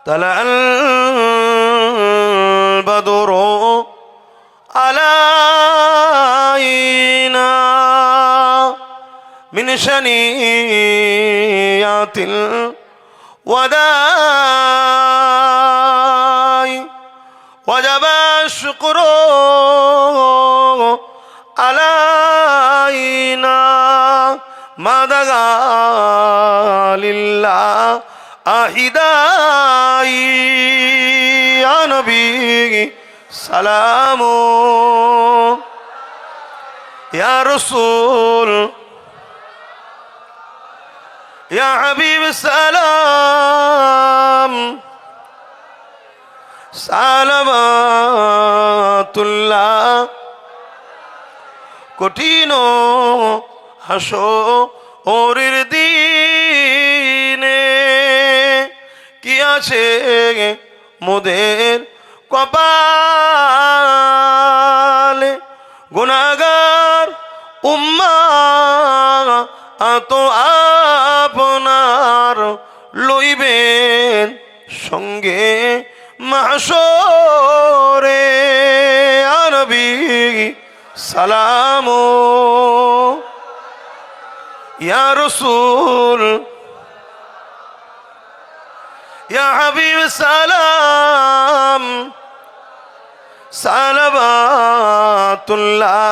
طلع البدر علينا من شنيعة الوداع وجب الشكر علينا ما دعا لله আহিদাই। ইয়া নবী সালাম, ইয়া রাসূল ইয়া হাবিব সালাম, সালামাতুল্লাহ। কঠিন হাসরের দিনে কি আছে মোদের কপালে, গুনাহগার উম্মাত আপনার লইবেন সঙ্গে মাহশরে। ইয়া নবী সালাম, ইয়া রাসূল ইয়া হাবিব সালাম, সালাওয়াতুল্লাহ